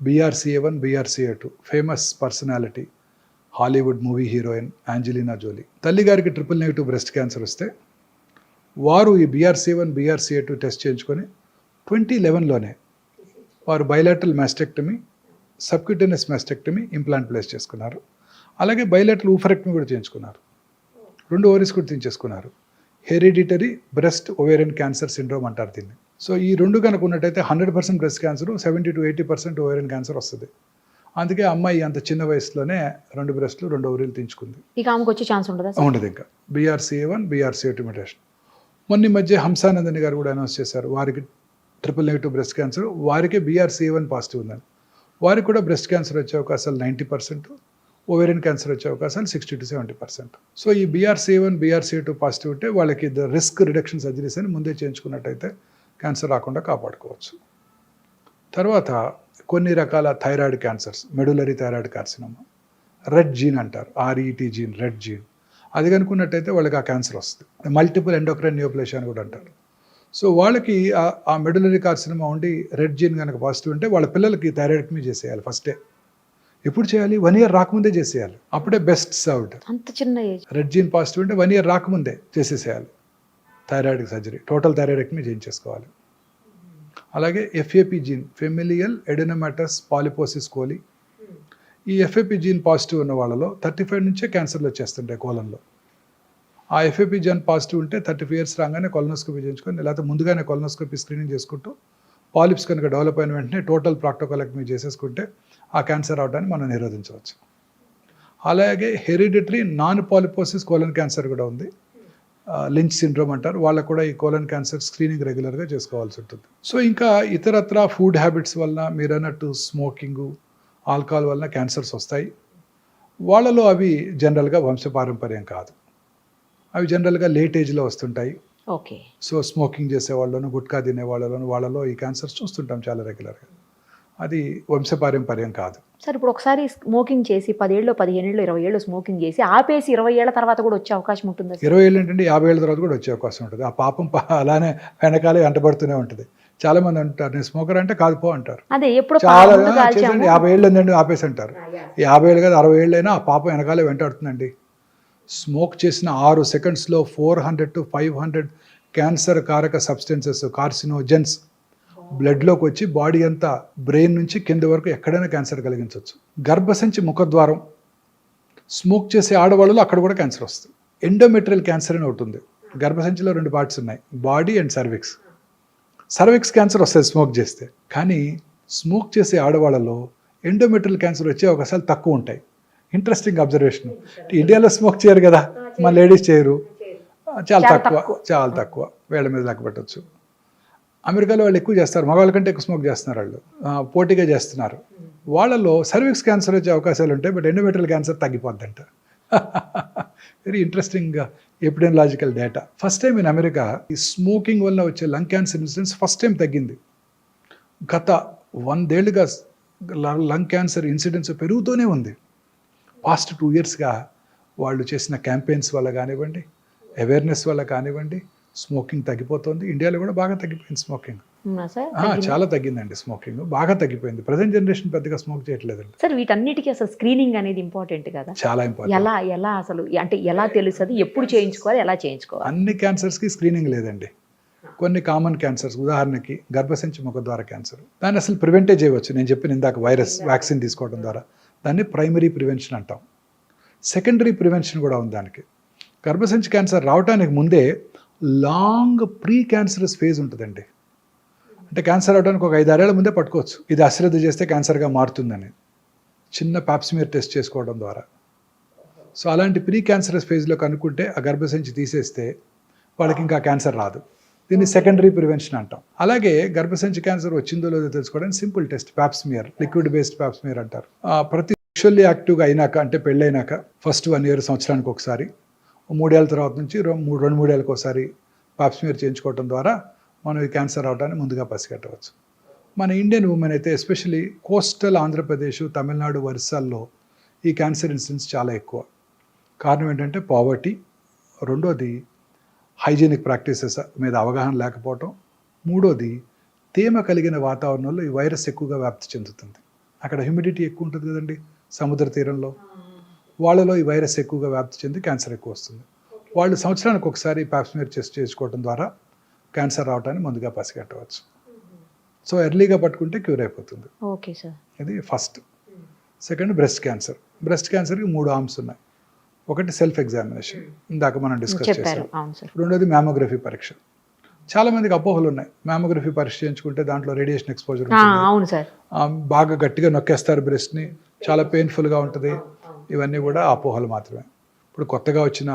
BRCA1, BRCA2, famous personality, Hollywood movie heroine Angelina Jolie. తల్లిగారికి ట్రిపుల్-నెగటివ్ బ్రెస్ట్ క్యాన్సర్ వస్తే వారు ఈ BRCA1, BRCA2 టెస్ట్ చేయించుకొని 2011లోనే వారు bilateral mastectomy, subcutaneous mastectomy, implant place చేసుకున్నారు. అలాగే బైలాటరల్ ఊఫరెక్టమీ కూడా చేయించుకున్నారు. 2 ఓవరీస్ కూడా తీయించేసుకున్నారు. Hereditary breast ovarian cancer syndrome అంటారు దీన్ని. సో ఈ 2 కనుక ఉన్నట్టయితే 100% breast cancer, 70 to 80% ovarian cancer వస్తుంది. అందుకే అమ్మాయి అంత చిన్న వయసులోనే 2 బ్రెస్ట్లు, 2 ఓవరీలు తీయించుకుంది. ఇక ఆమెకు వచ్చే ఛాన్స్ ఉండదా? ఉండదు. ఇంకా BRCA1, BRCA2 మ్యుటేషన్. మొన్న మధ్య హంసానందని గారు కూడా అనౌన్స్ చేశారు, వారికి ట్రిపుల్-నెగటివ్ బ్రెస్ట్ క్యాన్సర్, వారికే BRCA1 పాజిటివ్ ఉందని. వారికి కూడా బ్రెస్ట్ క్యాన్సర్ వచ్చే అవకాశాలు 90%, ఓవేరియన్ క్యాన్సర్ వచ్చే అవకాశాలు 60 to 70%. సో ఈ BRCA1, BRCA2 పాజిటివ్ ఉంటే వాళ్ళకి రిస్క్ రిడక్షన్ సర్జరీస్ అని ముందే చేయించుకున్నట్టయితే క్యాన్సర్ రాకుండా కాపాడుకోవచ్చు. తర్వాత కొన్ని రకాల thyroid cancers, medullary thyroid carcinoma, red gene అంటారు, RET జీన్, రెడ్ జీన్, అది కనుక్కున్నట్టయితే వాళ్ళకి ఆ క్యాన్సర్ వస్తుంది. మల్టిపుల్ ఎండోక్రైన్ నియోప్లేషియా అని కూడా అంటారు. సో వాళ్ళకి ఆ మెడులరీ కార్సినోమా ఉండి రెడ్ జీన్ కనుక పాజిటివ్ ఉంటే వాళ్ళ పిల్లలకి థైరాయిడెక్టమీ చేసేయాలి ఫస్టే. ఎప్పుడు చేయాలి? 1 year రాకముందే చేసేయాలి, అప్పుడే బెస్ట్ సర్వ్డ్. అంత చిన్న ఏజ్. రెడ్ జీన్ పాజిటివ్ ఉంటే 1 year రాకముందే చేసేసేయాలి థైరాయిడ్ సర్జరీ, టోటల్ థైరాయిడెక్టమీ చేయించేసుకోవాలి. అలాగే FAP gene, familial adenomatous polyposis coli, ఈ FAP జీన్ పాజిటివ్ ఉన్న వాళ్ళలో 35 నుంచే క్యాన్సర్లు వచ్చేస్తుంటాయి కోలంలో. ఆ FAP జీన్ పాజిటివ్ ఉంటే 35 years రాగానే కొలనోస్కోపీ చేయించుకొని, లేకపోతే ముందుగానే కొలనోస్కోపీ స్క్రీనింగ్ చేసుకుంటూ పాలిప్స్ కనుక డెవలప్ అయిన వెంటనే టోటల్ ప్రాక్టోకోలెక్టమీ చేసేసుకుంటే ఆ క్యాన్సర్ అవడాన్ని మనం నిరోధించవచ్చు. అలాగే hereditary non polyposis colon cancer కూడా ఉంది, లించ్ సిండ్రోమ్ అంటారు. వాళ్ళకు కూడా ఈ కోలన్ క్యాన్సర్ స్క్రీనింగ్ రెగ్యులర్గా చేసుకోవాల్సి ఉంటుంది. సో ఇంకా ఇతరత్ర ఫుడ్ హ్యాబిట్స్ వలన మీరు అన్నట్టు స్మోకింగు, ఆల్కహాల్ వలన క్యాన్సర్స్ వస్తాయి. వాళ్ళలో అవి జనరల్గా వంశపారంపర్యం కాదు, అవి జనరల్గా లేట్ ఏజ్లో వస్తుంటాయి. ఓకే. సో స్మోకింగ్ చేసే వాళ్ళను, గుట్కా తినే వాళ్ళలో ఈ క్యాన్సర్స్ చూస్తుంటాం చాలా రెగ్యులర్గా. అది వంశపారంపర్యం కాదు. సార్ ఇప్పుడు ఒకసారి స్మోకింగ్ చేసి 10 ఏళ్ళు 15 ఏళ్ళు 20 ఏళ్ళు స్మోకింగ్ చేసి ఆపేసి 20 ఏళ్ల తర్వాత కూడా వచ్చే అవకాశం ఉంటుందా సార్? 20 ఏళ్ళు ఏంటంటే 50 ఏళ్ళ తర్వాత కూడా వచ్చే అవకాశం ఉంటుంది. ఆ పాపం అలానే వెనకాలే వెంటబడుతూనే ఉంటుంది. చాలా మంది అంటారు నేను స్మోకర్ అంటే కాదు పో అంటారు. అదే ఎప్పుడు చాలా చేసండి 50 ఏళ్ళు ఉందండి ఆపేసి అంటారు. 50 ఏళ్ళు కాదు 60 ఏళ్ళు అయినా ఆ పాపం వెనకాలే వెంటాడుతుందండి. స్మోక్ చేసిన 6 సెకండ్స్లో 400 to 500 క్యాన్సర్ కారక సబ్స్టెన్సెస్, కార్సినోజెన్స్ బ్లడ్లోకి వచ్చి బాడీ అంతా బ్రెయిన్ నుంచి కింద వరకు ఎక్కడైనా క్యాన్సర్ కలిగించవచ్చు. గర్భసంచి ముఖద్వారం స్మోక్ చేసే ఆడవాళ్ళలో అక్కడ కూడా క్యాన్సర్ వస్తుంది. ఎండోమెట్రియల్ క్యాన్సర్ అని ఒకటి ఉంది. గర్భసంచిలో 2 పార్ట్స్ ఉన్నాయి, body and cervix. Cervix cancer వస్తుంది స్మోక్ చేస్తే. కానీ స్మోక్ చేసే ఆడవాళ్ళలో ఎండోమెట్రియల్ క్యాన్సర్ వచ్చే అవకాశాలు తక్కువ ఉంటాయి. Interesting observation. ఇండియాలో స్మోక్ చేయరు కదా, మా లేడీస్ చేయరు, చాలా తక్కువ వేళ్ళ మీద లెక్క పెట్టచ్చు. అమెరికాలో వాళ్ళు ఎక్కువ చేస్తారు, మగవాళ్ళ కంటే ఎక్కువ స్మోక్ చేస్తున్నారు, వాళ్ళు పోటీగా చేస్తున్నారు. వాళ్ళలో సర్విక్స్ క్యాన్సర్ వచ్చే అవకాశాలు ఉంటాయి, బట్ ఎండోమెట్రియల్ క్యాన్సర్ తగ్గిపోద్దంట. Very interesting epidemiological data. First time in America ఈ స్మోకింగ్ వల్ల వచ్చే lung cancer incidence first time తగ్గింది. గత 100 ఏళ్ళుగా లంగ్ క్యాన్సర్ ఇన్సిడెన్స్ పెరుగుతూనే ఉంది. పాస్ట్ 2 ఇయర్స్గా వాళ్ళు చేసిన క్యాంపెయిన్స్ వల్ల కానివ్వండి, అవేర్నెస్ వల్ల కానివ్వండి, స్మోకింగ్ తగ్గిపోతుంది. ఇండియాలో కూడా బాగా తగ్గిపోయింది స్మోకింగ్. చాలా తగ్గిందండి స్మోకింగ్, బాగా తగ్గిపోయింది. ప్రజెంట్ జనరేషన్ పెద్దగా స్మోక్ చేయట్లేదండి. సార్ వీటన్నిటికీ అసలు స్క్రీనింగ్ అనేది ఇంపార్టెంట్ కదా? చాలా ఇంపార్టెంట్. ఎలా అసలు అంటే ఎలా తెలుస్తుంది, ఎప్పుడు చేయించుకోవాలి, ఎలా చేయించుకోవాలి? అన్ని క్యాన్సర్స్కి స్క్రీనింగ్ లేదండి. కొన్ని కామన్ క్యాన్సర్స్, ఉదాహరణకి గర్భసంచి ముఖద్వార క్యాన్సర్, దాన్ని అసలు ప్రివెంటే చేయవచ్చు. నేను చెప్పిన ఇందాక వైరస్ వ్యాక్సిన్ తీసుకోవడం ద్వారా, దాన్ని ప్రైమరీ ప్రివెన్షన్ అంటాం. సెకండరీ ప్రివెన్షన్ కూడా ఉంది దానికి. గర్భసంచి క్యాన్సర్ రావడానికి ముందే లాంగ్ ప్రీ క్యాన్సరస్ ఫేజ్ ఉంటుందండి. అంటే క్యాన్సర్ అవడానికి ఒక 5-6 ఏళ్ల ముందే పట్టుకోవచ్చు, ఇది అశ్రద్ధ చేస్తే క్యాన్సర్గా మారుతుందని, చిన్న పాప్స్మియర్ టెస్ట్ చేసుకోవడం ద్వారా. సో అలాంటి ప్రీ క్యాన్సరస్ ఫేజ్లో కనుక్కుంటే ఆ గర్భసంచి తీసేస్తే వాళ్ళకి ఇంకా క్యాన్సర్ రాదు. దీన్ని సెకండరీ ప్రివెన్షన్ అంటాం. అలాగే గర్భసంచి క్యాన్సర్ వచ్చిందో లేదో తెలుసుకోవడానికి simple test Pap smear, liquid based Pap smear అంటారు. ప్రతి సెక్షువల్లీ యాక్టివ్గా అయినాక, అంటే పెళ్ళైనాక ఫస్ట్ 1 year సంవత్సరానికి ఒకసారి, 3 ఏళ్ళ తర్వాత నుంచి 2-3 ఏళ్ళకి ఒకసారి పాప్స్మియర్ చేయించుకోవడం ద్వారా మనం ఈ క్యాన్సర్ రావడాన్ని ముందుగా పసిగట్టవచ్చు. మన ఇండియన్ ఉమెన్ అయితే ఎస్పెషలీ కోస్టల్ ఆంధ్రప్రదేశ్, తమిళనాడు, ఒరిస్సాల్లో ఈ క్యాన్సర్ ఇన్సిడెన్స్ చాలా ఎక్కువ. కారణం ఏంటంటే పావర్టీ, రెండోది హైజీనిక్ ప్రాక్టీసెస్ మీద అవగాహన లేకపోవటం, మూడోది తేమ కలిగిన వాతావరణంలో ఈ వైరస్ ఎక్కువగా వ్యాప్తి చెందుతుంది. అక్కడ హ్యూమిడిటీ ఎక్కువ ఉంటుంది కదండి సముద్ర తీరంలో, వాళ్ళలో ఈ వైరస్ ఎక్కువగా వ్యాప్తి చెంది క్యాన్సర్ ఎక్కువ వస్తుంది. వాళ్ళు సంవత్సరానికి ఒకసారి పాప్స్మియర్ టెస్ట్ చేసుకోవడం ద్వారా క్యాన్సర్ రావడానికి ముందుగా పసిగట్టవచ్చు. సో ఎర్లీగా పట్టుకుంటే క్యూర్ అయిపోతుంది. Okay sir. ఇది first. Second breast cancer. Breast క్యాన్సర్కి 3 ఆర్మ్స్ ఉన్నాయి. ఒకటి సెల్ఫ్ ఎగ్జామినేషన్, ఇందాక మనం డిస్కస్ చేసాం. రెండోది మ్యామోగ్రఫీ పరీక్ష. చాలా మందికి అపోహలు ఉన్నాయి, మ్యామోగ్రఫీ పరీక్ష చేయించుకుంటే దాంట్లో రేడియేషన్ ఎక్స్పోజర్ ఉంటుంది, బాగా గట్టిగా నొక్కేస్తారు బ్రెస్ట్ని, చాలా పెయిన్ఫుల్గా ఉంటుంది. ఇవన్నీ కూడా అపోహలు మాత్రమే. ఇప్పుడు కొత్తగా వచ్చిన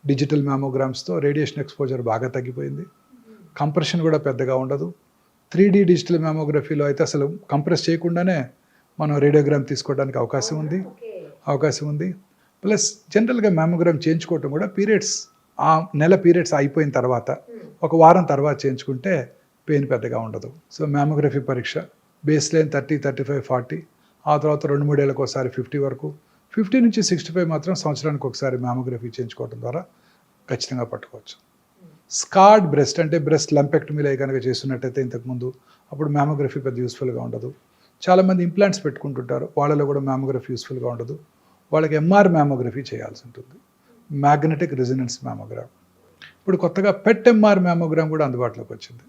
డిజిటల్ మ్యామోగ్రామ్స్తో రేడియేషన్ ఎక్స్పోజర్ బాగా తగ్గిపోయింది, కంప్రెషన్ కూడా పెద్దగా ఉండదు. 3D డిజిటల్ మ్యామోగ్రఫీలో అయితే అసలు కంప్రెస్ చేయకుండానే మనం రేడియోగ్రామ్ తీసుకోవడానికి అవకాశం ఉంది. ప్లస్ జనరల్గా మ్యామోగ్రామ్ చేయించుకోవటం కూడా పీరియడ్స్, ఆ నెల పీరియడ్స్ అయిపోయిన తర్వాత 1 వారం తర్వాత చేయించుకుంటే పెయిన్ పెద్దగా ఉండదు. సో మ్యామోగ్రఫీ పరీక్ష బేస్ లైన్ 30, 35, 40, ఆ తర్వాత 2-3 ఏళ్ళకి ఒకసారి 50 వరకు, 50 నుంచి 65 మాత్రం సంవత్సరానికి ఒకసారి మ్యామోగ్రఫీ చేయించుకోవడం ద్వారా ఖచ్చితంగా పట్టుకోవచ్చు. స్కార్డ్ బ్రెస్ట్ అంటే బ్రెస్ట్ లంపెక్టమీలో కనుక చేస్తున్నట్టయితే ఇంతకుముందు, అప్పుడు మ్యామోగ్రఫీ పెద్ద యూస్ఫుల్గా ఉండదు. చాలామంది ఇంప్లాంట్స్ పెట్టుకుంటుంటారు, వాళ్ళలో కూడా మ్యామోగ్రఫీ యూస్ఫుల్గా ఉండదు. వాళ్ళకి ఎంఆర్ మ్యామోగ్రఫీ చేయాల్సి ఉంటుంది, మ్యాగ్నెటిక్ రెసినెన్స్ మ్యామోగ్రామ్. ఇప్పుడు కొత్తగా పెట్ ఎంఆర్ మ్యామోగ్రామ్ కూడా అందుబాటులోకి వచ్చింది.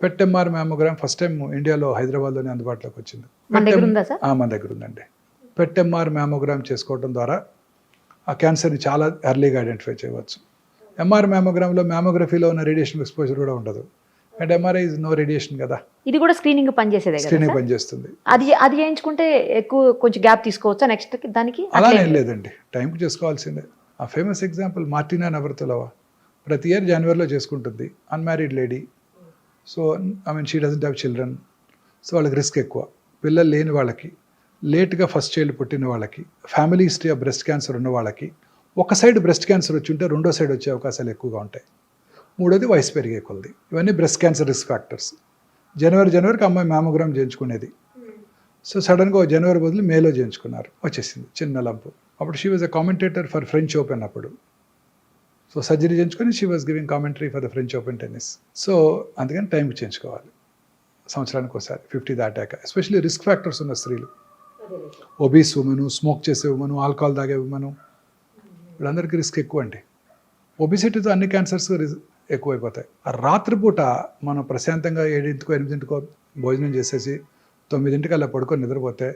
PET MR mammogram first time ఇండియాలో హైదరాబాద్లోనే అందుబాటులోకి వచ్చింది. మన దగ్గర ఉందండి. పెట్ ఎంఆర్ మ్యామోగ్రామ్ చేసుకోవడం ద్వారా ఆ క్యాన్సర్ని చాలా ఎర్లీగా ఐడెంటిఫై చేయవచ్చు. ఎంఆర్ మ్యామోగ్రామ్లో మ్యామోగ్రఫీలో ఉన్న రేడియేషన్ ఎక్స్పోజర్ కూడా ఉండదు, and MRI is no radiation కదా. ఇది కూడా స్క్రీనింగ్ పనిచేస్తుంది. అది చేయించుకుంటే ఎక్కువ కొంచెం గ్యాప్ తీసుకోవచ్చా నెక్స్ట్ దానికి? అలానే లేదండి, టైంకి చేసుకోవాల్సిందే. ఆ ఫేమస్ ఎగ్జాంపుల్ మార్టినా నవరతులవా, ప్రతి ఇయర్ జనవరిలో చేసుకుంటుంది, unmarried lady. So she doesn't have children. So వాళ్ళకి రిస్క్ ఎక్కువ. పిల్లలు లేని వాళ్ళకి, లేట్గా ఫస్ట్ చైల్డ్ పుట్టిన వాళ్ళకి, family history of breast cancer ఉన్న వాళ్ళకి, ఒక సైడ్ బ్రెస్ట్ క్యాన్సర్ వచ్చి ఉంటే రెండో సైడ్ వచ్చే అవకాశాలు ఎక్కువగా ఉంటాయి. మూడోది వయసు పెరిగే కొలది. ఇవన్నీ బ్రెస్ట్ క్యాన్సర్ రిస్క్ ఫ్యాక్టర్స్. జనవరికి అమ్మాయి మ్యామోగ్రామ్ చేయించుకునేది. సో సడన్గా జనవరి బదులు మేలో చేయించుకున్నారు, వచ్చేసింది చిన్న లంపు. అప్పుడు she was a commentator for French open అప్పుడు. సో సర్జరీ చేయించుకొని she was giving commentary for the French open tennis. So అందుకని టైంకి చేయించుకోవాలి, సంవత్సరానికి ఒకసారి 50 దాటాక. ఎస్పెషల్లీ రిస్క్ ఫ్యాక్టర్స్ ఉన్న స్త్రీలు, ఒబీస్ ఉమెను, స్మోక్ చేసే ఉమెను, ఆల్కహాల్ తాగే ఉమెను, వీళ్ళందరికీ రిస్క్ ఎక్కువ అండి. ఒబిసిటీతో అన్ని క్యాన్సర్స్ ఎక్కువైపోతాయి. రాత్రిపూట మనం ప్రశాంతంగా 7ంటికో 8ంటికో భోజనం చేసేసి 9ంటికల్లా పడుకొని నిద్రపోతే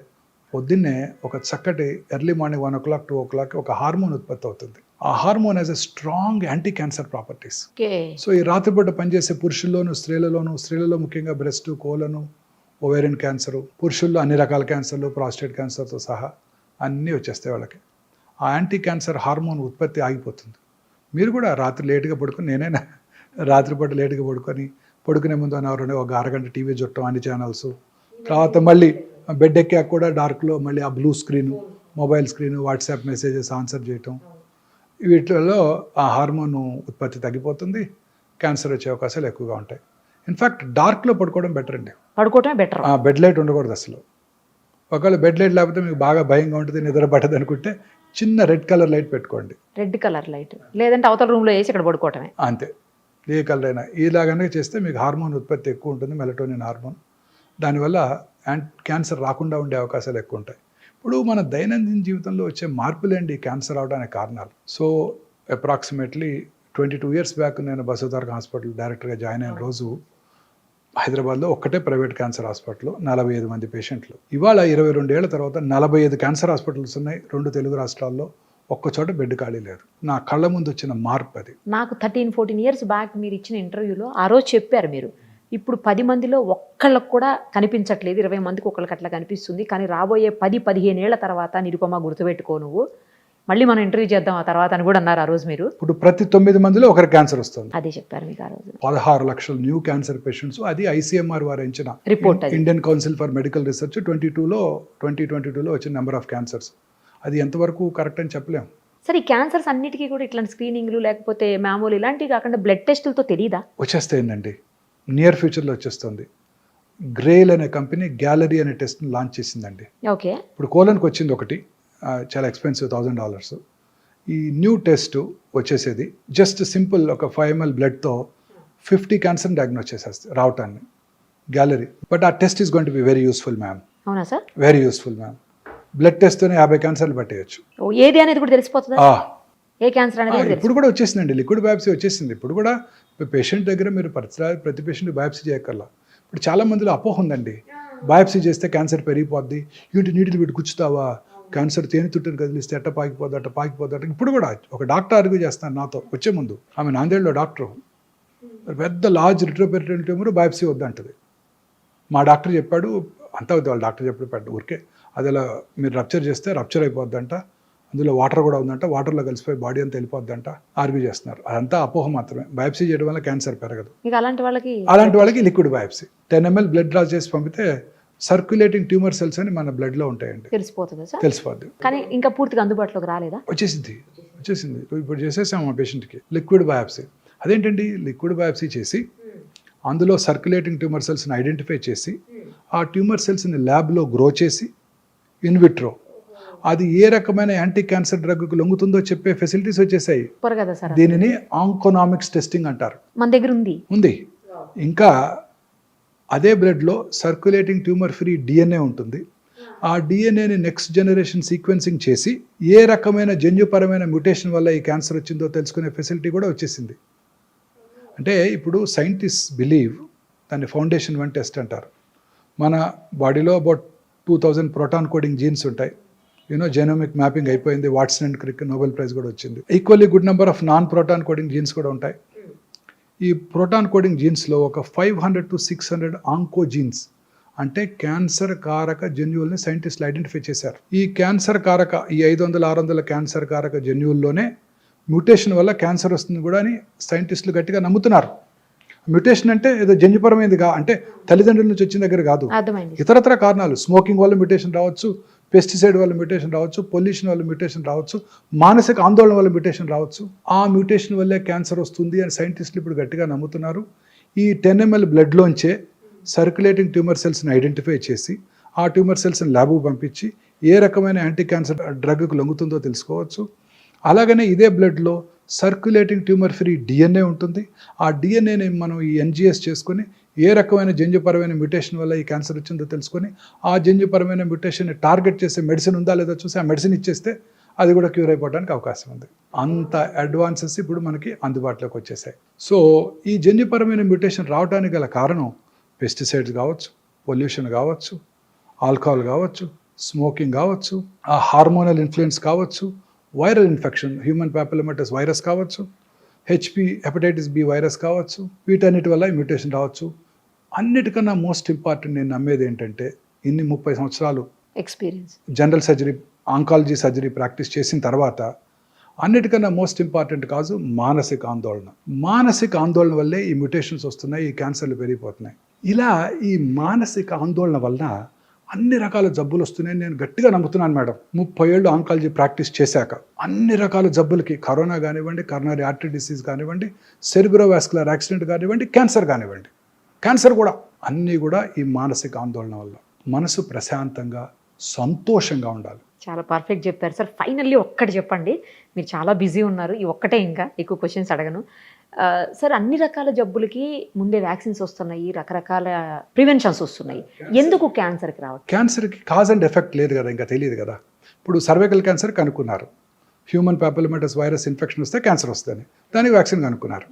పొద్దున్నే ఒక చక్కటి ఎర్లీ మార్నింగ్ 1 o'clock 2 o'clock ఒక హార్మోన్ ఉత్పత్తి అవుతుంది. ఆ hormone has a strong anti cancer properties. So ఈ రాత్రిపూట పనిచేసే పురుషుల్లోను స్త్రీలలో ముఖ్యంగా బ్రెస్ట్, కోలను, ఓవేరియన్ క్యాన్సరు, పురుషుల్లో అన్ని రకాల క్యాన్సర్లు, ప్రాస్టేట్ క్యాన్సర్తో సహా అన్నీ వచ్చేస్తాయి వాళ్ళకి. ఆ యాంటీ క్యాన్సర్ హార్మోన్ ఉత్పత్తి ఆగిపోతుంది. మీరు కూడా రాత్రి లేటుగా పడుకొని, నేనైనా రాత్రిపూట లేటుగా పడుకునే ముందు ఒక అరగంట టీవీ చుట్టం, అన్ని ఛానల్స్, తర్వాత మళ్ళీ బెడ్ ఎక్కాక కూడా డార్క్లో మళ్ళీ ఆ blue screen, mobile screen, WhatsApp messages answer చేయటం, వీటిలో ఆ హార్మోన్ ఉత్పత్తి తగ్గిపోతుంది, క్యాన్సర్ వచ్చే అవకాశాలు ఎక్కువగా ఉంటాయి. ఇన్ఫ్యాక్ట్ డార్క్లో పడుకోవడం బెటర్ అండి. పడుకోవటమే బెటర్. బెడ్ లైట్ ఉండకూడదు అసలు. ఒకవేళ బెడ్ లైట్ లేకపోతే మీకు బాగా భయంగా ఉంటుంది, నిద్ర పట్టదు అనుకుంటే చిన్న రెడ్ కలర్ లైట్ పెట్టుకోండి. రెడ్ కలర్ లైట్, లేదంటే అవతల రూమ్లో వేసి ఇక్కడ పడుకోవటమే. అంతే, ఏ కలర్ అయినా. ఇలాగనే చేస్తే మీకు హార్మోన్ ఉత్పత్తి ఎక్కువ ఉంటుంది, మెలటోనిన్ హార్మోన్. దానివల్ల క్యాన్సర్ రాకుండా ఉండే అవకాశాలు ఎక్కువ ఉంటాయి. ఇప్పుడు మన దైనందిన జీవితంలో వచ్చే మార్పులేండి క్యాన్సర్ అవడానికి కారణాలు. సో అప్రాక్సిమేట్లీ 22 years బ్యాక్ నేను బసవతారక హాస్పిటల్ డైరెక్టర్గా జాయిన్ అయిన రోజు హైదరాబాద్లో ఒక్కటే ప్రైవేట్ క్యాన్సర్ హాస్పిటల్, 45 మంది పేషెంట్లు. ఇవాళ 22 ఏళ్ల తర్వాత 45 క్యాన్సర్ హాస్పిటల్స్ ఉన్నాయి 2 తెలుగు రాష్ట్రాల్లో. ఒక్కచోట బెడ్ ఖాళీ లేదు. నా కళ్ళ ముందు వచ్చిన మార్పు అది. నాకు 13-14 years బ్యాక్ మీరు ఇచ్చిన ఇంటర్వ్యూలో ఆ రోజు చెప్పారు మీరు, ఇప్పుడు 10 మందిలో ఒక్కళ్ళకు కూడా కనిపించట్లేదు, 20 మందికి ఒక్కళ్ళకి అట్లా కనిపిస్తుంది, కానీ రాబోయే 10-15 ఏళ్ల తర్వాత నిరుపమ గుర్తుపెట్టుకో నువ్వు, మళ్ళీ మనం ఇంటర్వ్యూ చేద్దాం ఆ తర్వాత అని కూడా అన్నారు ఆ రోజు మీరు. ఇప్పుడు ప్రతి 9 మందిలో ఒకరికి క్యాన్సర్ వస్తుంది. అదే చెప్పారు మీకు ఆ రోజు. 16 లక్షల న్యూ క్యాన్సర్ పేషెంట్స్. అది ICMR వారు ఇచ్చిన report, Indian Council for Medical Research 2022లో వచ్చిన నెంబర్ ఆఫ్ క్యాన్సర్స్. అది ఎంతవరకు కరెక్ట్ అని చెప్పలేము. సరే, ఈ క్యాన్సర్స్ అన్నిటికీ కూడా ఇట్లాంటి స్క్రీనింగ్లు లేకపోతే మామూలు ఇలాంటివి కాకుండా బ్లడ్ టెస్టులతో తెలియదా? వచ్చేస్తాయండి, నియర్ ఫ్యూచర్లో వచ్చేస్తుంది. గ్రేల్ అనే కంపెనీ గ్యాలరీ అనే టెస్ట్ని లాంచ్ చేసిందండి. ఓకే. ఇప్పుడు కోలన్కి వచ్చింది ఒకటి, చాలా ఎక్స్పెన్సివ్, $1000. ఈ న్యూ టెస్ట్ వచ్చేసేది జస్ట్ సింపుల్ ఒక 5 ml బ్లడ్తో 50 క్యాన్సర్ డయాగ్నోస్ చేసేస్తుంది రావటాన్ని, గ్యాలరీ. బట్ ఆ test is going to be very useful ma'am. అవునా సార్? Very useful ma'am. బ్లడ్ టెస్ట్తోనే 50 క్యాన్సర్లు పట్టేయచ్చు. ఏది అనేది కూడా తెలిసిపోతుందా? ఏ క్యాన్సర్ అనేది ఇప్పుడు కూడా వచ్చేసిందండి, లిక్విడ్ బయాప్సీ వచ్చేసింది. ఇప్పుడు కూడా పేషెంట్ దగ్గర మీరు ప్రతి పేషెంట్ బయాప్సీ చేయక్కర్లా. ఇప్పుడు చాలా మందిలో అపోహ ఉందండి, బయాప్సీ చేస్తే క్యాన్సర్ పెరిగిపోద్ది, ఏంటి నీటిని పెట్టి కూర్చుతావా, క్యాన్సర్ తేనె తుట్టిని కదిలిస్తే అట్ట పాకిపోద్ది. ఇప్పుడు కూడా ఒక డాక్టర్ ఆర్గ్యూ చేస్తాను నాతో వచ్చే ముందు. ఆమె నాందేడ్లో డాక్టర్, పెద్ద లార్జ్ రిట్రోపెరిటోనియల్ ట్యూమర్, బయాప్సీ వద్దంటది. మా డాక్టర్ చెప్పాడు, అంతా అవుతుంది వాళ్ళ డాక్టర్ చెప్పాడు ఊరికే, అది అలా మీరు రప్చర్ చేస్తే రప్చర్ అయిపోద్దంట, అందులో వాటర్ కూడా ఉందంట, వాటర్లో కలిసిపోయి బాడీ అంతా వెళ్ళిపోద్దంట ఆర్గ్యూ చేస్తున్నారు. అదంతా అపోహ మాత్రమే. బయాప్సీ చేయడం వల్ల క్యాన్సర్ పెరగదు. అలాంటి వాళ్ళకి liquid biopsy 10 ml blood draw చేసి పంపితే సర్క్యులేటింగ్ ట్యూమర్ సెల్స్ అని మన బ్లడ్లో ఉంటాయండి, తెలిసిపోద్ది. కానీ ఇంకా పూర్తిగా అందుబాటులోకి రాలేదా? వచ్చేసింది. ఇప్పుడు చేసేసాం మా పేషెంట్కి లిక్విడ్ బయాప్సీ. అదేంటండి, లిక్విడ్ బయాప్సీ చేసి అందులో సర్క్యులేటింగ్ ట్యూమర్ సెల్స్ని ఐడెంటిఫై చేసి ఆ ట్యూమర్ సెల్స్ని ల్యాబ్లో గ్రో చేసి ఇన్విట్రో అది ఏ రకమైన యాంటీ క్యాన్సర్ డ్రగ్కు లొంగుతుందో చెప్పే ఫెసిలిటీస్ వచ్చేసాయి. దీనిని ఆంకోనామిక్స్ టెస్టింగ్ అంటారు. మన దగ్గర ఉంది. ఇంకా అదే బ్లడ్లో సర్క్యులేటింగ్ ట్యూమర్ ఫ్రీ DNA ఉంటుంది. ఆ DNAని నెక్స్ట్ జనరేషన్ సీక్వెన్సింగ్ చేసి ఏ రకమైన జన్యుపరమైన మ్యూటేషన్ వల్ల ఈ క్యాన్సర్ వచ్చిందో తెలుసుకునే ఫెసిలిటీ కూడా వచ్చేసింది. అంటే ఇప్పుడు సైంటిస్ట్ బిలీవ్ దాన్ని ఫౌండేషన్ 1 టెస్ట్ అంటారు. మన బాడీలో అబౌట్ 2000 ప్రోటాన్ కోడింగ్ జీన్స్ ఉంటాయి. జెనోమిక్ మ్యాపింగ్ అయిపోయింది, Watson and Crick Nobel prize కూడా వచ్చింది. Equally good number of non proton coding jeans కూడా ఉంటాయి. ఈ ప్రోటాన్ కోడింగ్ జీన్స్లో ఒక 500 to 600 ఆంకో జీన్స్, అంటే క్యాన్సర్ కారక జన్యువుల్ని సైంటిస్టులు ఐడెంటిఫై చేశారు. ఈ క్యాన్సర్ కారక ఈ 500-600 క్యాన్సర్ కారక జన్యువుల్లోనే మ్యూటేషన్ వల్ల క్యాన్సర్ వస్తుంది కూడా అని సైంటిస్టులు గట్టిగా నమ్ముతున్నారు. మ్యూటేషన్ అంటే ఏదో జన్యుపరమైనదిగా, అంటే తల్లిదండ్రుల నుంచి వచ్చిన దగ్గర కాదు, ఇతరత్ర కారణాలు, స్మోకింగ్ వల్ల మ్యూటేషన్ రావచ్చు, పెస్టిసైడ్ వల్ల మ్యూటేషన్ రావచ్చు, పొల్యూషన్ వల్ల మ్యూటేషన్ రావచ్చు, మానసిక ఆందోళన వల్ల మ్యూటేషన్ రావచ్చు. ఆ మ్యూటేషన్ వల్లే క్యాన్సర్ వస్తుంది అని సైంటిస్టులు ఇప్పుడు గట్టిగా నమ్ముతున్నారు. ఈ 10 ml బ్లడ్లోంచే సర్క్యులేటింగ్ ట్యూమర్ సెల్స్ని ఐడెంటిఫై చేసి ఆ ట్యూమర్ సెల్స్ని ల్యాబ్కు పంపించి ఏ రకమైన యాంటీ క్యాన్సర్ డ్రగ్కు లొంగుతుందో తెలుసుకోవచ్చు. అలాగనే ఇదే బ్లడ్లో సర్క్యులేటింగ్ ట్యూమర్ ఫ్రీ డిఎన్ఏ ఉంటుంది. ఆ డిఎన్ఏని మనం ఈ ఎన్జిఎస్ చేసుకొని ఏ రకమైన జన్యుపరమైన మ్యూటేషన్ వల్ల ఈ క్యాన్సర్ వచ్చిందో తెలుసుకొని ఆ జన్యుపరమైన మ్యూటేషన్ని టార్గెట్ చేసే మెడిసిన్ ఉందా లేదా చూసి ఆ మెడిసిన్ ఇచ్చేస్తే అది కూడా క్యూర్ అయిపోవడానికి అవకాశం ఉంది. అంత అడ్వాన్సెస్ ఇప్పుడు మనకి అందుబాటులోకి వచ్చేసాయి. సో ఈ జన్యుపరమైన మ్యూటేషన్ రావడానికి గల కారణం పెస్టిసైడ్స్ కావచ్చు, పొల్యూషన్ కావచ్చు, ఆల్కహాల్ కావచ్చు, స్మోకింగ్ కావచ్చు, ఆ హార్మోనల్ ఇన్ఫ్లుయెన్స్ కావచ్చు, వైరల్ ఇన్ఫెక్షన్ హ్యూమన్ పాపిలోమాటస్ వైరస్ కావచ్చు, హెపటైటిస్ బి వైరస్ కావచ్చు, వీటన్నిటి వల్ల మ్యూటేషన్ రావచ్చు. అన్నిటికన్నా మోస్ట్ ఇంపార్టెంట్ నేను నమ్మేది ఏంటంటే ఇన్ని 30 సంవత్సరాలు experience general surgery, oncology surgery practice చేసిన తర్వాత అన్నిటికన్నా మోస్ట్ ఇంపార్టెంట్ కాదు మానసిక ఆందోళన. మానసిక ఆందోళన వల్లే ఈ మ్యూటేషన్స్ వస్తున్నాయి, ఈ క్యాన్సర్లు పెరిగిపోతున్నాయి. ఇలా ఈ మానసిక ఆందోళన వలన అన్ని రకాల జబ్బులు వస్తున్నాయని నేను గట్టిగా నమ్ముతున్నాను మేడం. 30 ఏళ్ళు ఆంకాలజీ ప్రాక్టీస్ చేశాక అన్ని రకాల జబ్బులకి, కరోనా కానివ్వండి, కరోనరీ ఆర్టరీ డిసీజ్ కానివ్వండి, సెరిబ్రోవాస్కులర్ యాక్సిడెంట్ కానివ్వండి, క్యాన్సర్ కానివ్వండి, క్యాన్సర్ కూడా అన్నీ కూడా ఈ మానసిక ఆందోళన వల్ల. మనసు ప్రశాంతంగా సంతోషంగా ఉండాలి. చాలా పర్ఫెక్ట్ చెప్పారు సార్. ఫైనల్లీ ఒక్కటి చెప్పండి, మీరు చాలా బిజీ ఉన్నారు, ఈ ఒక్కటే, ఇంకా ఎక్కువ క్వశ్చన్స్ అడగను. సార్, అన్ని రకాల జబ్బులకి ముందే వ్యాక్సిన్స్ వస్తున్నాయి, రకరకాల ప్రివెన్షన్స్ వస్తున్నాయి, ఎందుకు క్యాన్సర్కి రావట్లేదు? క్యాన్సర్కి కాజ్ అండ్ ఎఫెక్ట్ లేదు కదా, ఇంకా తెలియదు కదా. ఇప్పుడు సర్వైకల్ క్యాన్సర్ కనుక్కున్నారు, హ్యూమన్ పాపిలోమాటస్ వైరస్ ఇన్ఫెక్షన్ వస్తే క్యాన్సర్ వస్తుంది, దానికి వ్యాక్సిన్ కనుక్కున్నారు.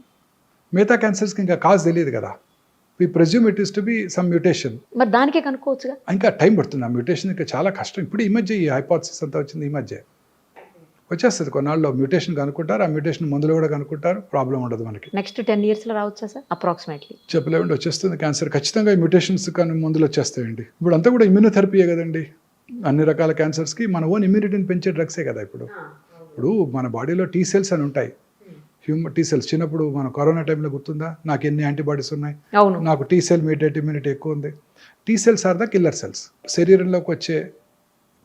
మిగతా క్యాన్సర్స్కి ఇంకా కాజ్ తెలియదు కదా. We presume it is to be some mutation. మరి దానికే కనుక్కోవచ్చుగా. ఇంకా టైం పడుతుంది. ఆ మ్యూటేషన్ ఇంకా చాలా కష్టం. ఇప్పుడు ఈ మధ్య ఈ హైపోథసిస్ అంతా వచ్చింది, ఈ మధ్య వచ్చేస్తుంది. కొన్నాళ్ళు మ్యూటేషన్ కనుక్కుంటారు, ఆ మ్యూటేషన్ మందులు కూడా కనుక్కుంటారు, ప్రాబ్లం ఉండదు మనకి. నెక్స్ట్ 10 yearsలో రావచ్చా సార్ అప్రాక్సిమేట్లీ? చెప్పలేమండి, వచ్చేస్తుంది క్యాన్సర్ ఖచ్చితంగా. ఈ మ్యూటేషన్స్ కానీ మందులు వచ్చేస్తాయండి. ఇప్పుడు అంతా కూడా ఇమ్యూనోథెరపీయే కదండి. అన్ని రకాల క్యాన్సర్స్కి మన ఓన్ ఇమ్యూనిటీని పెంచే డ్రగ్సే కదా. ఇప్పుడు మన బాడీలో టీ సెల్స్ అని ఉంటాయి, హ్యూమన్ టీ సెల్స్. చిన్నప్పుడు మన కరోనా టైంలో గుర్తుందా, నాకు ఎన్ని యాంటీబాడీస్ ఉన్నాయి, నాకు టీ సెల్ మీడియేట్ ఇమ్యూనిటీ ఎక్కువ ఉంది. T cells are the killer cells. శరీరంలోకి వచ్చే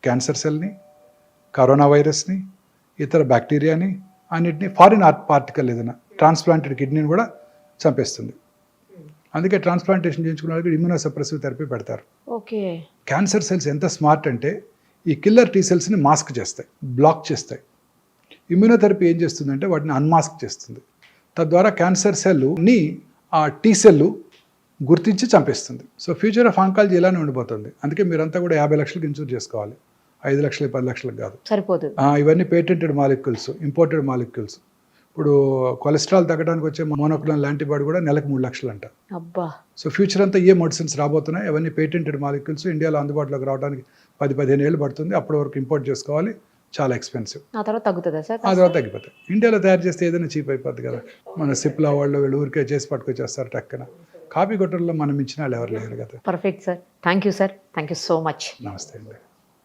క్యాన్సర్ సెల్ని, కరోనా వైరస్ని, ఇతర బ్యాక్టీరియాని, అన్నిటిని, ఫారిన్ పార్టికల్ ఏదైనా ట్రాన్స్ప్లాంటెడ్ కిడ్నీని కూడా చంపేస్తుంది. అందుకే ట్రాన్స్ప్లాంటేషన్ చేయించుకున్న వాళ్ళకి ఇమ్యూనోసప్రెసివ్ థెరపీ పెడతారు. ఓకే. క్యాన్సర్ సెల్స్ ఎంత స్మార్ట్ అంటే ఈ కిల్లర్ టీ సెల్స్ని మాస్క్ చేస్తాయి, బ్లాక్ చేస్తాయి. ఇమ్యూనోథెరపీ ఏం చేస్తుందంటే వాటిని అన్మాస్క్ చేస్తుంది. తద్వారా క్యాన్సర్ సెల్ని ఆ టీ సెల్ గుర్తించి చంపేస్తుంది. సో ఫ్యూచర్ ఆఫ్ ఆంకాలజీ ఇలానే ఉండిపోతుంది. అందుకే మీరంతా కూడా 50 లక్షలకు ఇన్సూర్ చేసుకోవాలి, 5 లక్షలు 10 లక్షలకు కాదు, సరిపోదు. ఇవన్నీ పేటెంటెడ్ మాలిక్యూల్స్, ఇంపోర్టెడ్ మాలిక్యూల్స్. ఇప్పుడు కొలెస్ట్రాల్ తగ్గడానికి వచ్చే మోనోక్లోనల్ యాంటీబాడీ కూడా నెలకు 3 లక్షలు అంట. అబ్బా. సో ఫ్యూచర్ అంతా ఏ మెడిసిన్స్ రాబోతున్నాయి, అవన్నీ పేటెంటెడ్ మాలిక్యూల్స్. ఇండియాలో అందుబాటులోకి రావడానికి 10-15 ఏళ్ళు పడుతుంది. అప్పటి వరకు ఇంపోర్ట్ చేసుకోవాలి, చాలా ఎక్స్పెన్సివ్. ఆ తర్వాత తగ్గుతుందా సార్? ఆ తర్వాత తగ్గిపోతాయి. ఇండియాలో తయారు చేస్తే ఏదైనా చీప్ అయిపోద్ది కదా. మన సిప్లా వాళ్ళు వీళ్ళు ఊరికే చేసి పట్టుకొచ్చేస్తారు టక్కన. కాపీ కొట్టడంలో మనం ఇచ్చిన వాళ్ళు ఎవరు లేరు కదా. Perfect sir. Thank you sir. Thank you so much. నమస్తే అండి.